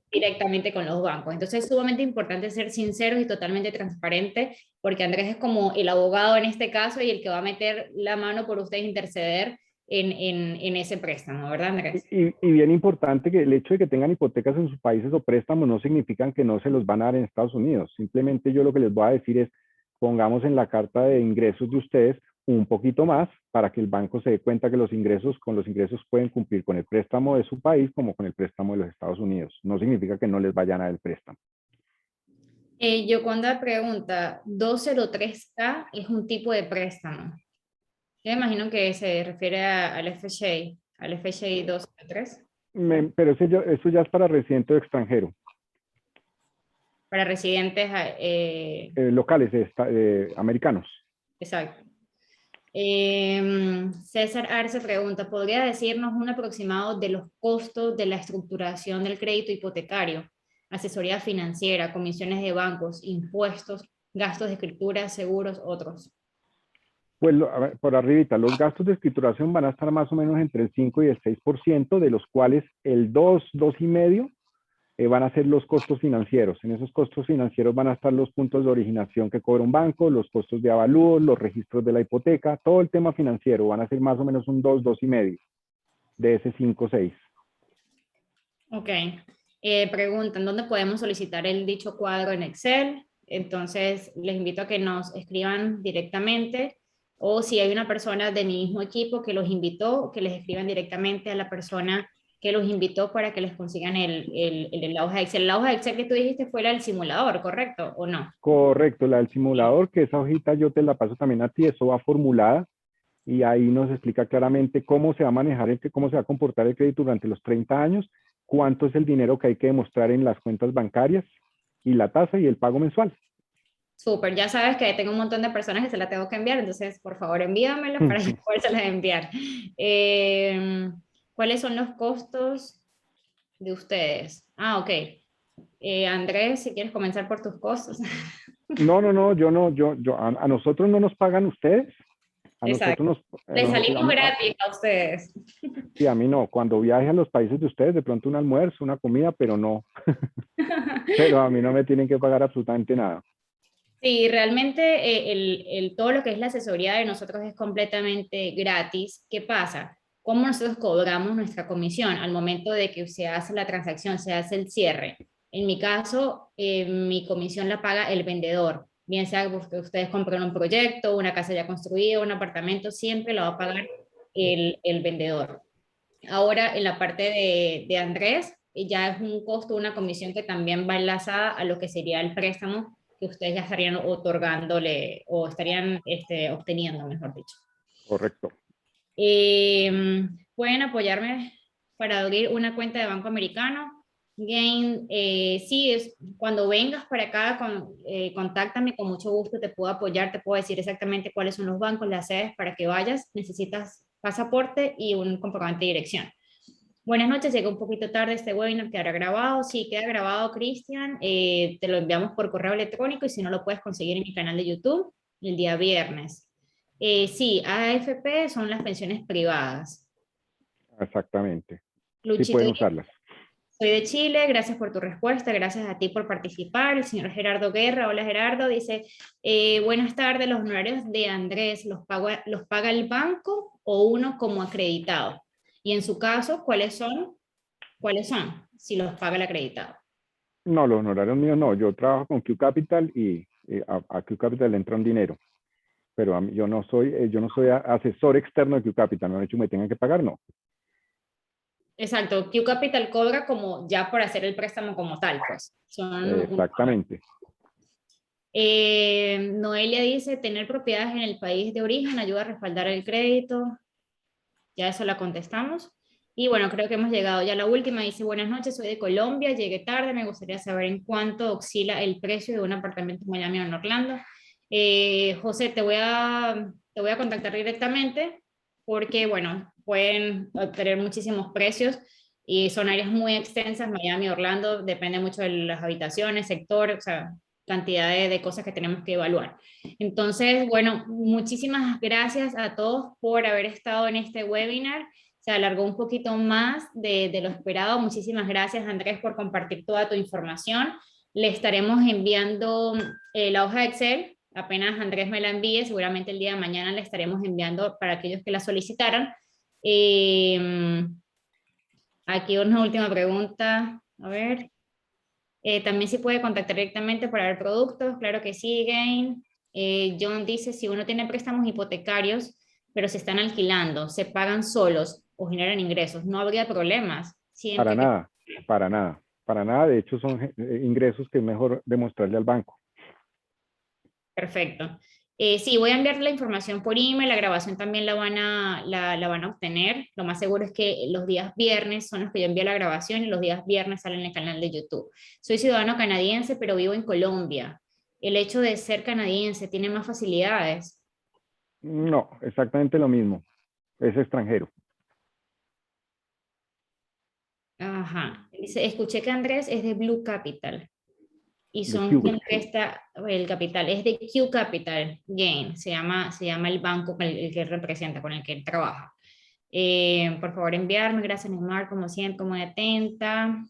directamente con los bancos. Entonces es sumamente importante ser sinceros y totalmente transparentes, porque Andrés es como el abogado en este caso y el que va a meter la mano por ustedes interceder en ese préstamo, ¿verdad, Andrés? Y bien importante que el hecho de que tengan hipotecas en sus países o préstamos no significan que no se los van a dar en Estados Unidos. Simplemente yo lo que les voy a decir es, pongamos en la carta de ingresos de ustedes un poquito más para que el banco se dé cuenta que con los ingresos pueden cumplir con el préstamo de su país como con el préstamo de los Estados Unidos. No significa que no les vayan a dar el préstamo. Yo cuando pregunta 203K es un tipo de préstamo. Yo imagino que se refiere al FHA 203. Pero eso ya es para residente o extranjero. Para residentes, Locales, americanos. exacto. César Arce pregunta, ¿podría decirnos un aproximado de los costos de la estructuración del crédito hipotecario? Asesoría financiera, comisiones de bancos, impuestos, gastos de escritura, seguros, otros. Pues a ver, por arribita, los gastos de escrituración van a estar más o menos entre el 5 y el 6%, de los cuales el 2,5% van a ser los costos financieros. En esos costos financieros van a estar los puntos de originación que cobra un banco, los costos de avalúo, los registros de la hipoteca, todo el tema financiero van a ser más o menos un 2,5% de ese 5,6%. Ok. Preguntan, ¿dónde podemos solicitar el dicho cuadro en Excel? Entonces, les invito a que nos escriban directamente o si hay una persona de mi mismo equipo que los invitó, que les escriban directamente a la persona que los invitó para que les consigan la hoja de Excel. La hoja de Excel que tú dijiste fue la del simulador, ¿correcto? ¿O no? Correcto, la del simulador, que esa hojita yo te la paso también a ti, eso va formulada y ahí nos explica claramente cómo se va a manejar, cómo se va a comportar el crédito durante los 30 años, cuánto es el dinero que hay que demostrar en las cuentas bancarias y la tasa y el pago mensual. Súper, ya sabes que tengo un montón de personas que se la tengo que enviar, entonces por favor envíamelo para yo podérselas enviar. ¿Cuáles son los costos de ustedes? Ah, ok. Andrés, si quieres comenzar por tus costos. No, yo no, a nosotros no nos pagan ustedes, a Exacto. nosotros Les salimos gratis a ustedes. sí, a mí no, cuando viaje a los países de ustedes, de pronto un almuerzo, una comida, pero no, pero a mí no me tienen que pagar absolutamente nada. Sí, realmente todo lo que es la asesoría de nosotros es completamente gratis. ¿Qué pasa? ¿Cómo nosotros cobramos nuestra comisión al momento de que se hace la transacción, se hace el cierre? En mi caso, mi comisión la paga el vendedor. Bien sea que ustedes compren un proyecto, una casa ya construida, un apartamento, siempre lo va a pagar el vendedor. Ahora, en la parte de Andrés, ya es un costo, una comisión que también va enlazada a lo que sería el préstamo que ustedes ya estarían otorgándole o estarían obteniendo, mejor dicho. Correcto. Pueden apoyarme para abrir una cuenta de Banco Americano. Gain, sí, cuando vengas para acá, contáctame, con mucho gusto te puedo apoyar, te puedo decir exactamente cuáles son los bancos, las sedes para que vayas. Necesitas pasaporte y un comprobante de dirección. Buenas noches, llegué un poquito tarde, este webinar quedará grabado. Sí, queda grabado, Cristian. Te lo enviamos por correo electrónico y si no lo puedes conseguir en mi canal de YouTube el día viernes. Sí, AFP son las pensiones privadas. Exactamente. Sí Luchito, pueden usarlas. soy de Chile, gracias por tu respuesta, gracias a ti por participar. El señor Gerardo Guerra, hola Gerardo, dice, buenas tardes, los honorarios de Andrés, los paga el banco o uno como acreditado? Y en su caso, ¿cuáles son? ¿Cuáles son? Si los paga el acreditado. No, los honorarios míos no. Yo trabajo con Q Capital y a Q Capital le entra un dinero. Pero yo no soy asesor externo de Q Capital. No han hecho me tengan que pagar, no. Exacto, Q Capital cobra como ya por hacer el préstamo como tal, pues. Exactamente. Noelia dice, tener propiedades en el país de origen ayuda a respaldar el crédito. Ya eso la contestamos. Y bueno, creo que hemos llegado ya a la última. Dice, buenas noches, soy de Colombia, llegué tarde, me gustaría saber en cuánto oscila el precio de un apartamento en Miami o en Orlando. José, te voy a contactar directamente porque, bueno, pueden obtener muchísimos precios y son áreas muy extensas, Miami, Orlando, depende mucho de las habitaciones, sector, o sea, cantidad de cosas que tenemos que evaluar. Entonces, bueno, muchísimas gracias a todos por haber estado en este webinar. Se alargó un poquito más de lo esperado. Muchísimas gracias, Andrés, por compartir toda tu información. Le estaremos enviando la hoja de Excel. Apenas Andrés me la envíe, seguramente el día de mañana le estaremos enviando para aquellos que la solicitaran. Aquí una última pregunta. A ver. También se puede contactar directamente para ver productos, claro que sí, Gain. John dice, si uno tiene préstamos hipotecarios, pero se están alquilando, se pagan solos o generan ingresos, no habría problemas. Para Siempre que... nada, para nada, para nada. De hecho, son ingresos que es mejor demostrarle al banco. Perfecto. Sí, voy a enviar la información por email, la grabación también la van a obtener. Lo más seguro es que los días viernes son los que yo envío la grabación y los días viernes salen en el canal de YouTube. Soy ciudadano canadiense, pero vivo en Colombia. El hecho de ser canadiense tiene más facilidades. No, exactamente lo mismo. Es extranjero. Ajá. Dice, escuché que Andrés es de Blue Capital y De son Q. quien presta el capital. Es de Q Capital Gain, se llama el banco con el que representa, con el que él trabaja. Por favor, enviarme. Gracias, Neymar, como siempre, muy atenta.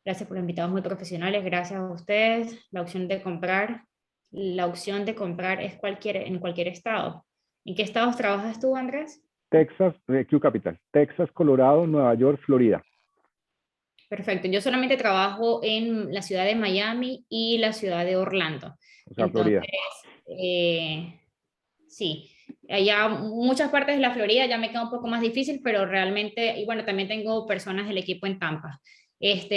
Gracias por los invitados muy profesionales. Gracias a ustedes. La opción de comprar es en cualquier estado. ¿En qué estados trabajas tú, Andrés? Texas, Q Capital. Texas, Colorado, Nueva York, Florida. Perfecto. Yo solamente trabajo en la ciudad de Miami y la ciudad de Orlando. O sea, Entonces, Florida. sí, allá muchas partes de la Florida ya me queda un poco más difícil, pero realmente, y bueno, también tengo personas del equipo en Tampa.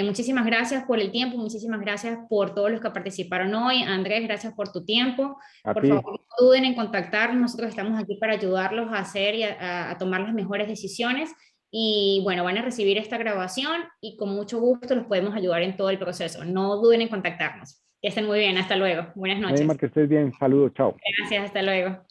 Muchísimas gracias por el tiempo, muchísimas gracias por todos los que participaron hoy. Andrés, gracias por tu tiempo. A Por ti. favor, no duden en contactarnos, nosotros estamos aquí para ayudarlos a hacer y a tomar las mejores decisiones. Y bueno, van a recibir esta grabación y con mucho gusto los podemos ayudar en todo el proceso. No duden en contactarnos. Que estén muy bien, hasta luego. Buenas Neymar, noches. que estés bien. Saludos, chao. Gracias, hasta luego.